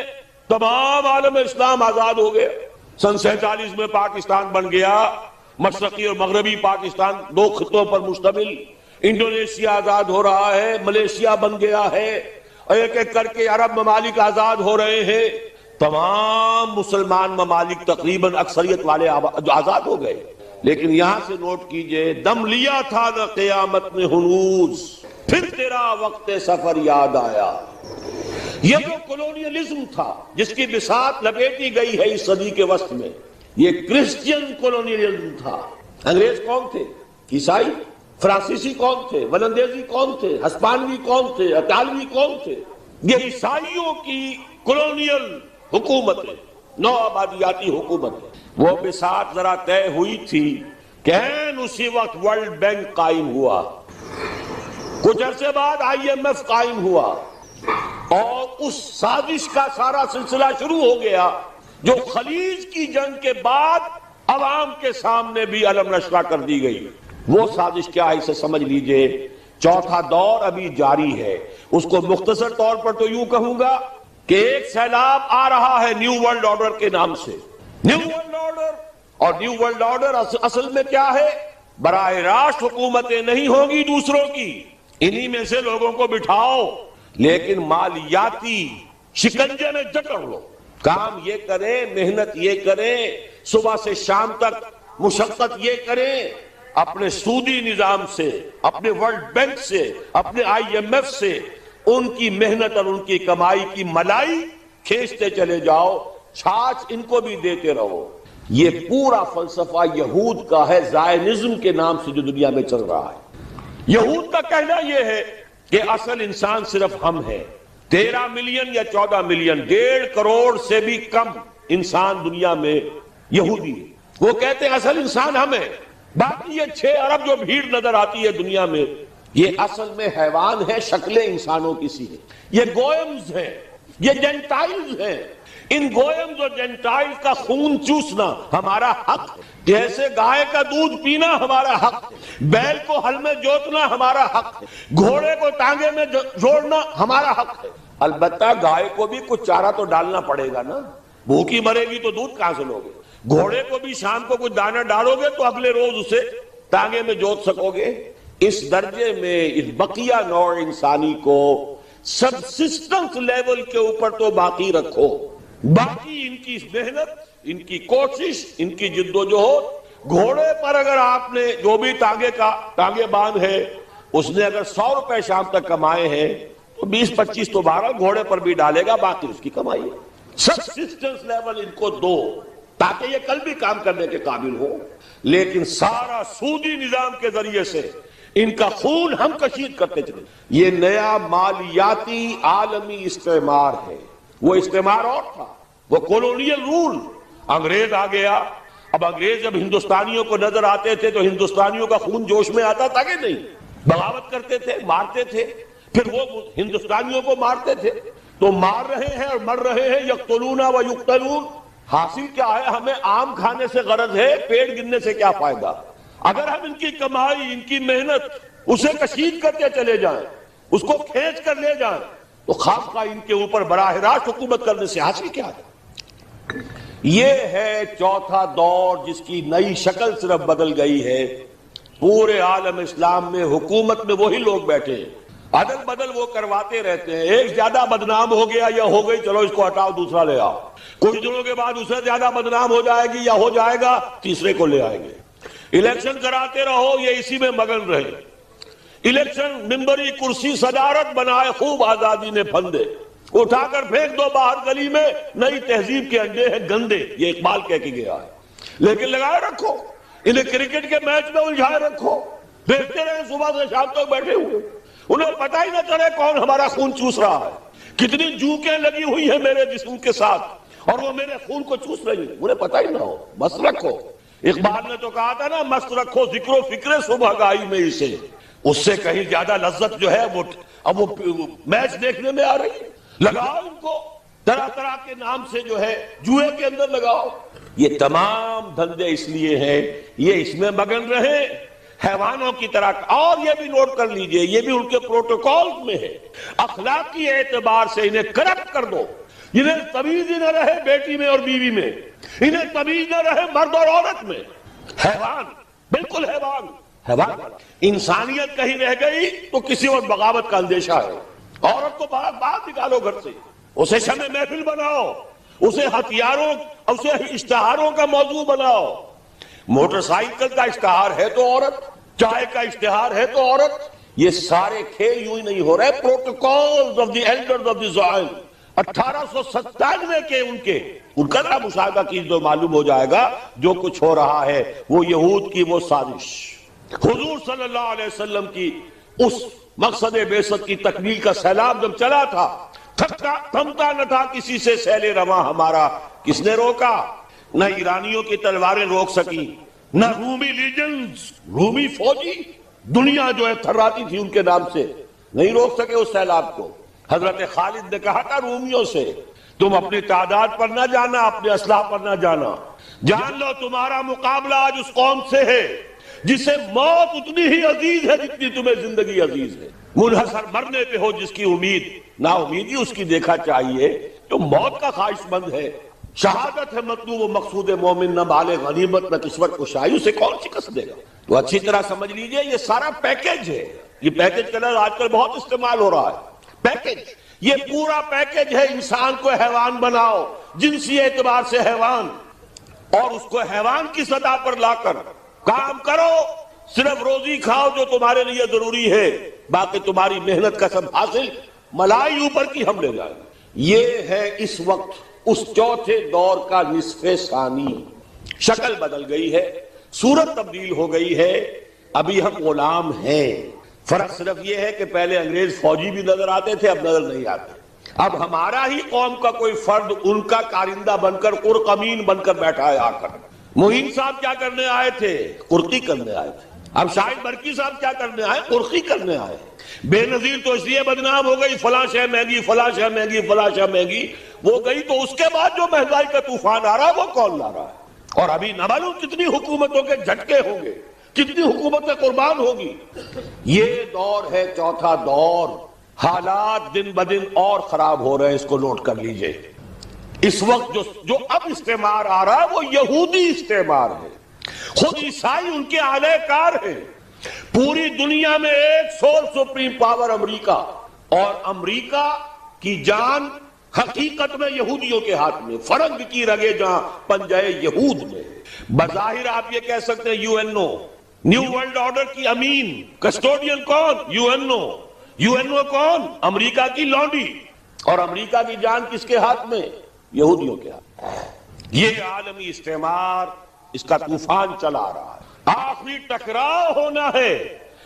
تمام عالم اسلام آزاد ہو گئے. سن 47 میں پاکستان بن گیا، مشرقی اور مغربی پاکستان 2 خطوں پر مشتمل. انڈونیشیا آزاد ہو رہا ہے، ملیشیا بن گیا ہے، ایک ایک کر کے عرب ممالک آزاد ہو رہے ہیں. تمام مسلمان ممالک تقریباً اکثریت والے آزاد ہو گئے. لیکن یہاں سے نوٹ کیجئے، دم لیا تھا نہ قیامت نے ہنوز، پھر تیرا وقت سفر یاد آیا. یہ جو کولونیلزم تھا جس کی بساط لپیٹی گئی ہے اس صدی کے وسط میں، یہ کرسچین کولونیلزم تھا. انگریز کون تھے؟ عیسائی. فرانسیسی کون تھے؟ ولندیزی کون تھے؟ ہسپانوی کون تھے؟ اطالوی کون تھے؟ یہ عیسائیوں کی کولونیل حکومتیں، نو آبادیاتی حکومتیں. وہ بساط ذرا طے ہوئی تھی کہ اسی وقت ورلڈ بینک قائم ہوا. کچھ عرصے بعد IMF قائم ہوا اور اس سازش کا سارا سلسلہ شروع ہو گیا جو خلیج کی جنگ کے بعد عوام کے سامنے بھی علم نشرہ کر دی گئی. وہ سازش کیا ہے اسے سمجھ لیجئے. چوتھا دور ابھی جاری ہے. اس کو مختصر طور پر تو یوں کہوں گا کہ ایک سیلاب آ رہا ہے نیو ورلڈ آرڈر کے نام سے. نیو ورلڈ آرڈر، اور نیو ورلڈ آرڈر اصل میں کیا ہے؟ براہ راست حکومتیں نہیں ہوں گی دوسروں کی، انہی میں سے لوگوں کو بٹھاؤ لیکن مالیاتی شکنجے میں جکڑ لو. کام یہ کریں، محنت یہ کریں، صبح سے شام تک مشقت یہ کریں، اپنے سودی نظام سے، اپنے ورلڈ بینک سے، اپنے IMF سے ان کی محنت اور ان کی کمائی کی ملائی کھینچتے چلے جاؤ، چھاچ ان کو بھی دیتے رہو. یہ پورا فلسفہ یہود کا ہے، زائنزم کے نام سے جو دنیا میں چل رہا ہے. یہود کا کہنا یہ ہے کہ اصل انسان صرف ہم ہیں. 13 ملین یا 14 ملین، 1.5 کروڑ سے بھی کم انسان دنیا میں یہودی ہے. وہ کہتے ہیں اصل انسان ہم ہیں. باقی یہ 6 ارب جو بھیڑ نظر آتی ہے دنیا میں، یہ اصل میں حیوان ہیں، شکلیں انسانوں کی سی ہیں. یہ گوئمز ہیں، یہ جینٹائلز ہیں. ان گوئمز اور جینٹائلز کا خون چوسنا ہمارا حق ہے، جیسے گائے کا دودھ پینا ہمارا حق ہے، بیل کو ہل میں جوتنا ہمارا حق ہے، گھوڑے کو ٹانگے میں جوڑنا ہمارا حق ہے. البتہ گائے کو بھی کچھ چارہ تو ڈالنا پڑے گا نا، بھوکی مرے گی تو دودھ کہاں سے لوگے؟ گھوڑے کو بھی شام کو کچھ دانہ ڈالو گے تو اگلے روز اسے ٹانگے میں جوت سکو گے. اس درجے میں اس بقیہ نوع انسانی کو سبسسٹنس لیول کے اوپر تو باقی رکھو. باقی ان کی محنت، ان کی کوشش، ان کی جد و جہد. گھوڑے پر اگر آپ نے جو بھی ٹانگے باندھ ہے، اس نے اگر 100 روپے شام تک کمائے ہیں تو 20-25 تو بہرحال گھوڑے پر بھی ڈالے گا، باقی اس کی کمائی ہے. سبسسٹنس لیول ان کو دو تاکہ یہ کل بھی کام کرنے کے قابل ہو. لیکن سارا سودی نظام کے ذریعے سے ان کا خون ہم کشید کرتے چلے. یہ نیا مالیاتی عالمی استعمار ہے. وہ استعمار اور تھا، وہ کولونیل رول. انگریز آ گیا. اب انگریز جب ہندوستانیوں کو نظر آتے تھے تو ہندوستانیوں کا خون جوش میں آتا تھا کہ نہیں؟ بغاوت کرتے تھے، مارتے تھے. پھر وہ ہندوستانیوں کو مارتے تھے. تو مار رہے ہیں اور مر رہے ہیں. یقتلون و یقتلون. حاصل کیا ہے؟ ہمیں آم کھانے سے غرض ہے، پیڑ گننے سے کیا فائدہ؟ اگر ہم ان کی کمائی، ان کی محنت اسے کشید کرتے چلے جائیں، اس کو کھینچ کر لے جائیں، تو خامخواہ ان کے اوپر براہ راست حکومت کرنے سے حاصل کیا ہے؟ یہ ہے چوتھا دور جس کی نئی شکل صرف بدل گئی ہے. پورے عالم اسلام میں حکومت میں وہی لوگ بیٹھے ہیں، عدل بدل وہ کرواتے رہتے ہیں. ایک زیادہ بدنام ہو گیا یا ہو گئی، چلو اس کو ہٹاؤ، دوسرا لے آؤ. کچھ دنوں کے بعد اسے زیادہ بدنام ہو جائے گی یا ہو جائے گا، تیسرے کو لے آئیں گے. الیکشن کراتے رہو، یہ اسی میں مگن رہے. الیکشن ممبری کرسی صدارت بنائے، خوب آزادی نے پھندے، اٹھا کر پھینک دو باہر گلی میں. نئی تہذیب کے انڈے ہیں گندے، یہ اقبال کہہ کے گیا ہے. لیکن لگائے رکھو، انہیں کرکٹ کے میچ میں الجھائے رکھو، دیکھتے رہے صبح سے شام تک بیٹھے ہوئے. انہیں پتہ ہی نہ چلے کون ہمارا خون چوس رہا ہے، کتنی جوکیں لگی ہوئی ہیں میرے جسم کے ساتھ اور وہ میرے خون کو چوس رہی ہیں. انہیں پتہ ہی نہ ہو. مست رکھو. اقبال نے تو کہا تھا نا، مست رکھو ذکر و فکر صبح گائی میں اسے. اس سے کہیں زیادہ لذت جو ہے وہ اب وہ میچ دیکھنے میں آ رہی ہے. لگاؤ ان کو، طرح طرح کے نام سے جو ہے جوئے کے اندر لگاؤ. یہ تمام دھندے اس لیے ہیں یہ اس میں مگن رہے حیوانوں کی طرح. اور یہ بھی نوٹ کر لیجئے، یہ بھی ان کے پروٹوکول میں ہے. اخلاقی اعتبار سے انہیں کرپٹ کر دو. انہیں تمیز ہی نہ رہے بیٹی میں اور بیوی میں، انہیں تمیز نہ رہے مرد اور عورت میں. حیوان، بالکل حیوان. انسانیت کہیں رہ گئی تو کسی اور بغاوت کا اندیشہ ہے. عورت کو باہر نکالو گھر سے، اسے شمع محفل بناؤ، اسے ہتھیاروں، اسے اشتہاروں کا موضوع بناؤ. موٹر سائیکل کا اشتہار ہے تو عورت، چائے کا اشتہار ہے تو عورت. یہ سارے کھیل یوں ہی نہیں ہو رہے. Protocols of the elders of the Zion 1897 کے ان کا ذرا مشاہدہ کیجیے تو معلوم ہو جائے گا جو کچھ ہو رہا ہے وہ یہود کی وہ سازش. حضور صلی اللہ علیہ وسلم کی اس مقصد بعثت کی تکمیل کا سیلاب جب چلا تھا، تھمتا نہ تھا کسی سے سیل رواں ہمارا. کس نے روکا؟ نہ ایرانیوں کی تلواریں روک سکی، نہ رومی لیجنز، رومی فوجی دنیا جو ہے تھراتی تھی ان کے نام سے، نہیں روک سکے اس سیلاب کو۔ حضرت خالد نے کہا تھا رومیوں سے، تم اپنی تعداد پر نہ جانا، اپنے اسلحہ پر نہ جانا، جان لو تمہارا مقابلہ آج اس قوم سے ہے جسے موت اتنی ہی عزیز ہے جتنی تمہیں زندگی عزیز ہے۔ منحصر مرنے پہ ہو جس کی امید، نا امیدی اس کی دیکھا چاہیے، تو موت کا خواہش مند ہے۔ شہادت ہے مطلوب و مقصود مومن، نہ مال غنیمت نہ کسوت کشائی، اسے کون شکست دے گا؟ تو اچھی طرح سمجھ لیجئے یہ سارا پیکج ہے۔ یہ پیکج کا لفظ آج کل بہت استعمال ہو رہا ہے، پیکج۔ یہ پورا پیکج ہے، انسان کو حیوان بناؤ، جنسی اعتبار سے حیوان، اور اس کو حیوان کی سطح پر لا کر کام کرو، صرف روزی کھاؤ جو تمہارے لیے ضروری ہے، باقی تمہاری محنت کا سب حاصل ملائی اوپر کی ہم لے جائیں۔ یہ ہے اس وقت اس چوتھے دور کا نصف ثانی۔ شکل بدل گئی ہے، صورت تبدیل ہو گئی ہے، ابھی ہم غلام ہیں۔ فرق صرف یہ ہے کہ پہلے انگریز فوجی بھی نظر آتے تھے، اب نظر نہیں آتے۔ اب ہمارا ہی قوم کا کوئی فرد ان کا کارندہ بن کر، قرقمین بن کر بیٹھا ہے آ کر۔ معین صاحب کیا کرنے آئے تھے؟ قرقی کرنے آئے تھے۔ اب شاہد برکی صاحب کیا کرنے آئے؟ قرقی کرنے آئے۔ بے نظیر تو اس لیے بدنام ہو گئی، فلاں شے مہنگی، فلاں شے مہنگی، فلاں شے مہنگی، وہ گئی تو اس کے بعد جو مہنگائی کا طوفان آ رہا ہے وہ کون لا رہا ہے؟ اور ابھی نہ معلوم کتنی حکومتوں کے جھٹکے ہوں گے، کتنی حکومتیں قربان ہوگی۔ یہ دور ہے چوتھا دور۔ حالات دن بدن اور خراب ہو رہے ہیں، اس کو نوٹ کر لیجئے۔ اس وقت جو اب استعمار آ رہا ہے وہ یہودی استعمار ہے۔ خود عیسائی ان کے اعلی کار ہیں۔ پوری دنیا میں ایک سول سپریم پاور امریکہ، اور امریکہ کی جان حقیقت میں یہودیوں کے ہاتھ میں، فرنگ کی رگے جہاں پنجے یہود میں۔ بظاہر آپ یہ کہہ سکتے ہیں U N O, new world order کی امین، کسٹوڈین کون؟ U N O. U N O کون؟ امریکہ کی لونڈی۔ اور امریکہ کی جان کس کے ہاتھ میں؟ یہودیوں کے ہاتھ۔ یہ عالمی استعمار، اس کا طوفان چلا رہا ہے۔ آخری ٹکراؤ ہونا ہے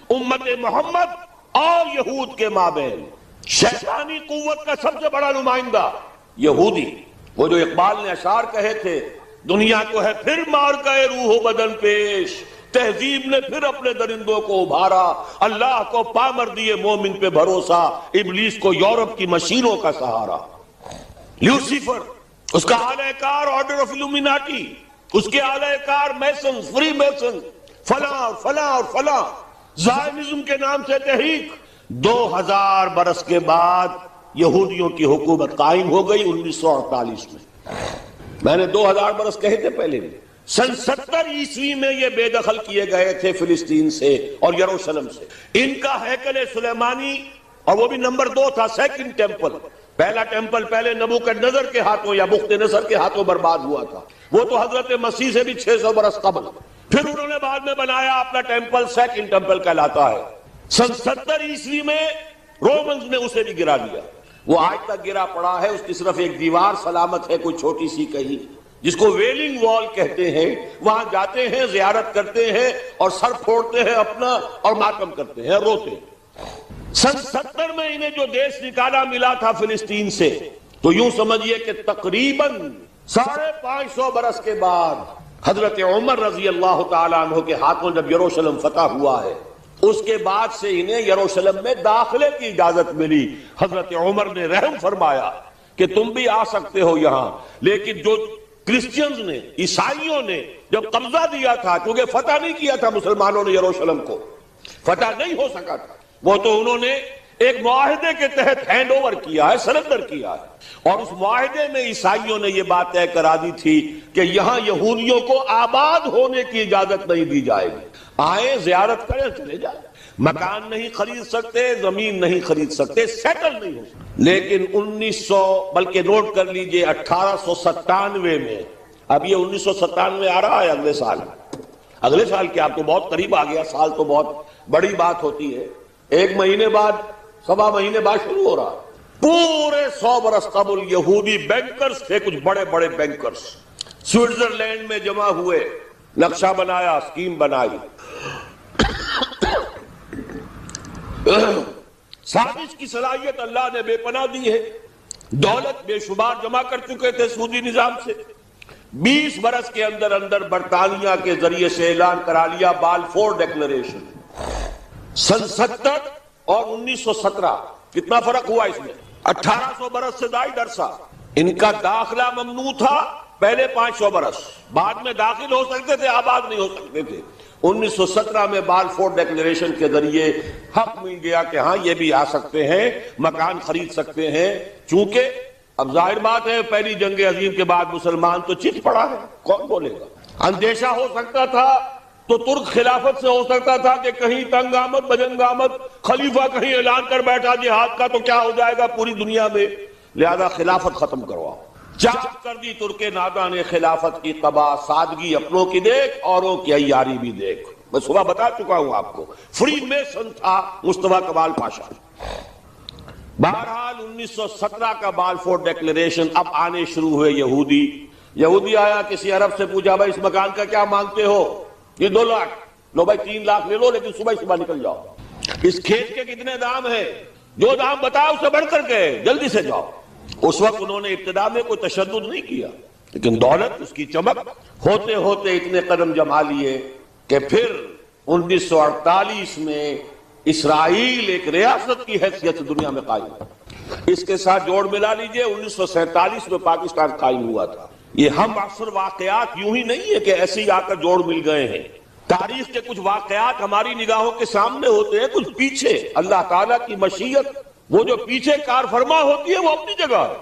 امت محمد اور یہود کے مابین۔ شیطانی قوت کا سب سے بڑا نمائندہ یہودی، وہ جو اقبال نے اشعار کہے تھے، دنیا کو ہے پھر مار گئے روح و بدن پیش، تہذیب نے پھر اپنے درندوں کو ابھارا، اللہ کو پامر دیے مومن پہ بھروسہ، ابلیس کو یورپ کی مشینوں کا سہارا۔ لیوسیفر، اس کا اعلی کار آرڈر آف الومیناٹی، اس کے اعلی کار میسن، فری میسن، فلاں فلاں اور فلاں، زائنزم کے نام سے تحریک۔ 2000 برس کے بعد یہودیوں کی حکومت قائم ہو گئی 1948 میں۔ میں نے 2000 برس کہے تھے پہلے بھی۔ سن 70 عیسوی میں یہ بے دخل کیے گئے تھے فلسطین سے اور یروشلم سے۔ ان کا ہیکل سلیمانی، اور وہ بھی نمبر 2 تھا، سیکنڈ ٹیمپل۔ پہلا ٹیمپل پہلے نبوکدنضر کے ہاتھوں یا بخت نصر کے ہاتھوں برباد ہوا تھا، وہ تو حضرت مسیح سے بھی 600 برس قبل۔ پھر انہوں نے بعد میں بنایا اپنا ٹیمپل، سیکنڈ ٹیمپل کہلاتا ہے۔ سن 70 عیسوی میں رومنز نے اسے بھی گرا دیا، وہ آج تک گرا پڑا ہے، اس کی صرف ایک دیوار سلامت ہے، کوئی چھوٹی سی کہیں، جس کو ویلنگ وال کہتے ہیں۔ وہاں جاتے ہیں، زیارت کرتے ہیں اور سر پھوڑتے ہیں اپنا اور ماتم کرتے ہیں، روتے ہیں۔ سن 70 میں انہیں جو دیش نکالا ملا تھا فلسطین سے، تو یوں سمجھئے کہ تقریباً 550 برس کے بعد حضرت عمر رضی اللہ تعالیٰ عنہ کے ہاتھوں جب یروشلم فتح ہوا ہے، اس کے بعد سے انہیں یروشلم میں داخلے کی اجازت ملی۔ حضرت عمر نے رحم فرمایا کہ تم بھی آ سکتے ہو یہاں، لیکن جو کرسچنز نے، عیسائیوں نے جب قبضہ دیا تھا، کیونکہ فتح نہیں کیا تھا مسلمانوں نے یروشلم کو، فتح نہیں ہو سکا تھا، وہ تو انہوں نے ایک معاہدے کے تحت ہینڈ اوور کیا ہے، سرنڈر کیا ہے، اور اس معاہدے میں عیسائیوں نے یہ بات طے کرا دی تھی کہ یہاں یہودیوں کو آباد ہونے کی اجازت نہیں دی جائے گی، آئیں زیارت کریں چلے جائیں، مکان نہیں خرید سکتے، زمین نہیں خرید سکتے، سیٹل نہیں ہو سکتے۔ لیکن 1900، بلکہ نوٹ کر لیجئے 1897 میں، اب یہ 1997 آ رہا ہے، اگلے سال کیا، آپ کو بہت قریب آ گیا، سال تو بہت بڑی بات ہوتی ہے، 1 مہینے بعد، 1.25 مہینے بعد شروع ہو رہا ہے۔ پورے 100 برس قبل یہودی بینکرز تھے، کچھ بڑے بڑے بینکرز، سوئٹزرلینڈ میں جمع ہوئے، نقشہ بنایا، اسکیم بنائی، سازش کی صلاحیت اللہ نے بے پناہ دی ہے، دولت بے شمار جمع کر چکے تھے سودی نظام سے۔ 20 برس کے اندر اندر برطانیہ کے ذریعے سے اعلان کرا لیا بالفور ڈیکلریشن، سن 70 اور 1917 کتنا فرق ہوا اس میں؟ 1800 برس سے زائد عرصہ. ان کا داخلہ ممنوع تھا پہلے 500 برس، بعد میں داخل ہو سکتے تھے، آباد نہیں ہو سکتے تھے. 1917 میں بالفور ڈیکلیریشن کے ذریعے حق مل گیا کہ ہاں یہ بھی آ سکتے ہیں، مکان خرید سکتے ہیں. چونکہ اب ظاہر بات ہے پہلی جنگ عظیم کے بعد مسلمان تو چت پڑا ہے، کون بولے گا. اندیشہ ہو سکتا تھا تو ترک خلافت سے ہو سکتا تھا کہ کہیں تنگ آمد بجنگ آمد، خلیفہ کہیں اعلان کر بیٹھا جہاد کا تو کیا ہو جائے گا پوری دنیا میں، لہذا خلافت ختم کرواؤ. چاک کر دی ترک ناداں نے خلافت کی قبا، سادگی اپنوں کی دیکھ اوروں کی عیاری بھی دیکھ. میں صبح بتا چکا ہوں آپ کو، فری میسن تھا مصطفیٰ کمال پاشا. بہرحال 1917 کا بالفور ڈیکلیریشن، اب آنے شروع ہوئے یہودی آیا، کسی عرب سے پوچھا بھائی اس مکان کا کیا مانگتے ہو؟ یہ 2 لاکھ. لو بھائی 3 لاکھ لے لو لیکن صبح نکل جاؤ. اس کھیت کے کتنے دام ہیں؟ جو دام بتایا اس سے بڑھ کر کے جلدی سے جاؤ. اس وقت انہوں نے ابتدا میں کوئی تشدد نہیں کیا، لیکن دولت، اس کی چمک ہوتے ہوتے اتنے قدم جما لیے کہ پھر 1948 میں اسرائیل ایک ریاست کی حیثیت دنیا میں قائم ہے. اس کے ساتھ جوڑ ملا لیجئے 1947 میں پاکستان قائم ہوا تھا. یہ ہم اکثر واقعات یوں ہی نہیں ہے کہ ایسے ہی آ کر جوڑ مل گئے ہیں. تاریخ کے کچھ واقعات ہماری نگاہوں کے سامنے ہوتے ہیں، کچھ پیچھے اللہ تعالیٰ کی مشیت، وہ جو پیچھے کار فرما ہوتی ہے وہ اپنی جگہ ہے.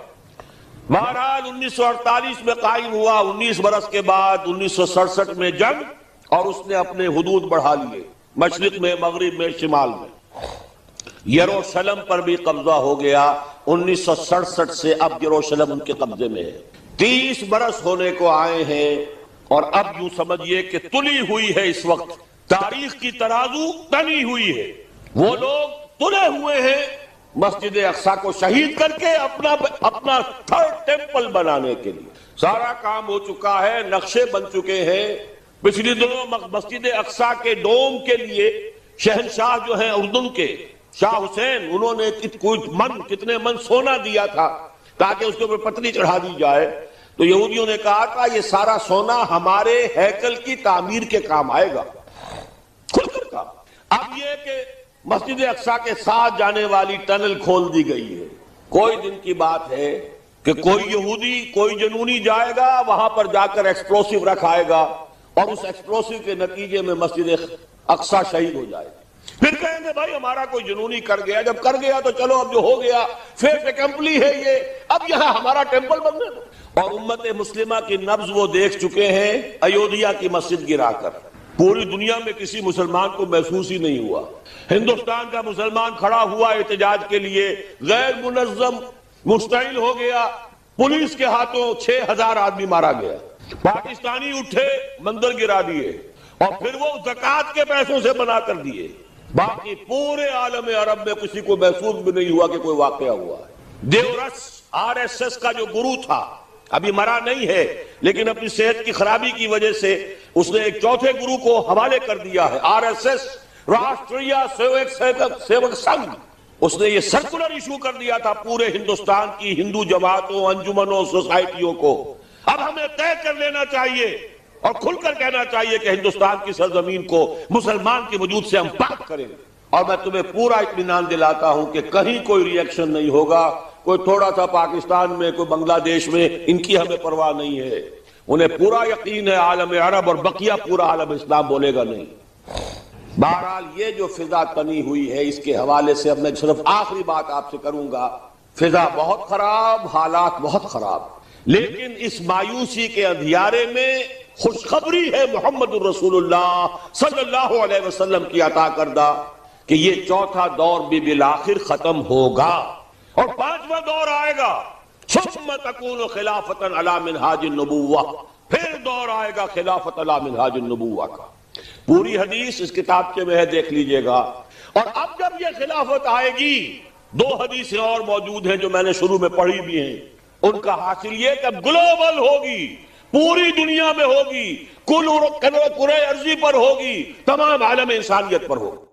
بہرحال 1948 میں قائم ہوا. 19 برس کے بعد 1967 میں جنگ، اور اس نے اپنے حدود بڑھا لیے، مشرق میں، مغرب میں، شمال میں. یروشلم پر بھی قبضہ ہو گیا. 1967 سے اب یروشلم ان کے قبضے میں ہے. 30 برس ہونے کو آئے ہیں، اور اب یوں سمجھیے کہ تلی ہوئی ہے. اس وقت تاریخ کی ترازو تنی ہوئی ہے. وہ لوگ تلے ہوئے ہیں مسجد اقصیٰ کو شہید کر کے اپنا تھرڈ ٹیمپل بنانے کے لیے. سارا کام ہو چکا ہے، نقشے بن چکے ہیں. پچھلی دنوں مسجد اقصیٰ کے ڈوم کے لیے شہنشاہ جو ہیں اردن کے، شاہ حسین، انہوں نے کتنے من سونا دیا تھا تاکہ اس کے اوپر پتلی چڑھا دی جائے. تو یہودیوں نے کہا تھا یہ سارا سونا ہمارے ہیکل کی تعمیر کے کام آئے گا. کھل کر کہا. اب یہ کہ مسجد اقصیٰ کے ساتھ جانے والی ٹنل کھول دی گئی ہے. کوئی دن کی بات ہے کہ کوئی یہودی، کوئی جنونی جائے گا وہاں پر جا کر ایکسپلوسیو رکھائے گا، اور اس ایکسپلوسیو کے نتیجے میں مسجد اقصیٰ شہید ہو جائے گا. پھر کہیں گے بھائی ہمارا کوئی جنونی کر گیا، جب کر گیا تو چلو اب جو ہو گیا فیٹ اکمپلی ہے یہ، اب یہاں ہمارا ٹیمپل بننے دو. اور امت مسلمہ کی نبض وہ دیکھ چکے ہیں ایودھیا کی مسجد گرا کر. پوری دنیا میں کسی مسلمان کو محسوس ہی نہیں ہوا. ہندوستان کا مسلمان کھڑا ہوا احتجاج کے لیے، غیر منظم مشتعل ہو گیا، پولیس کے ہاتھوں 6000 آدمی مارا گیا. پاکستانی اٹھے، مندر گرا دیے، اور پھر وہ زکوٰۃ کے پیسوں سے بنا کر دیے. باقی پورے عالم عرب میں کسی کو محسوس بھی نہیں ہوا کہ کوئی واقعہ ہوا ہے. دیورس RSS کا جو گرو تھا، ابھی مرا نہیں ہے لیکن اپنی صحت کی خرابی کی وجہ سے اس نے ایک چوتھے گرو کو حوالے کر دیا ہے، RSS، راشٹریہ سیوک سنگھ. اس نے یہ سرکولر ایشو کر دیا تھا پورے ہندوستان کی ہندو جماعتوں، انجمنوں، سوسائٹیوں کو. اب ہمیں طے کر لینا چاہیے اور کھل کر کہنا چاہیے کہ ہندوستان کی سرزمین کو مسلمان کے وجود سے ہم پاک کریں. اور میں تمہیں پورا اطمینان دلاتا ہوں کہ کہیں کوئی ری ایکشن نہیں ہوگا. کوئی تھوڑا سا پاکستان میں، کوئی بنگلہ دیش میں، ان کی ہمیں پرواہ نہیں ہے. انہیں پورا یقین ہے عالم عرب اور بقیہ پورا عالم اسلام بولے گا نہیں. بہرحال یہ جو فضا تنی ہوئی ہے، اس کے حوالے سے اب میں صرف آخری بات آپ سے کروں گا. فضا بہت خراب، حالات بہت خراب، لیکن اس مایوسی کے اندھیارے میں خوشخبری ہے محمد الرسول اللہ صلی اللہ علیہ وسلم کی عطا کردہ کہ یہ چوتھا دور بھی بالآخر ختم ہوگا اور 5واں دور آئے گا. ثم تکون خلافۃ علی منہاج النبوہ، پھر دور آئے گا خلافت علی منہاج النبوہ کا. پوری حدیث اس کتاب میں ہے، دیکھ لیجئے گا. اور اب جب یہ خلافت آئے گی، 2 حدیثیں اور موجود ہیں جو میں نے شروع میں پڑھی بھی ہیں. ان کا حاصل یہ کہ گلوبل ہوگی، پوری دنیا میں ہوگی، کل کرۂ ارضی پر ہوگی، تمام عالم انسانیت پر ہوگی.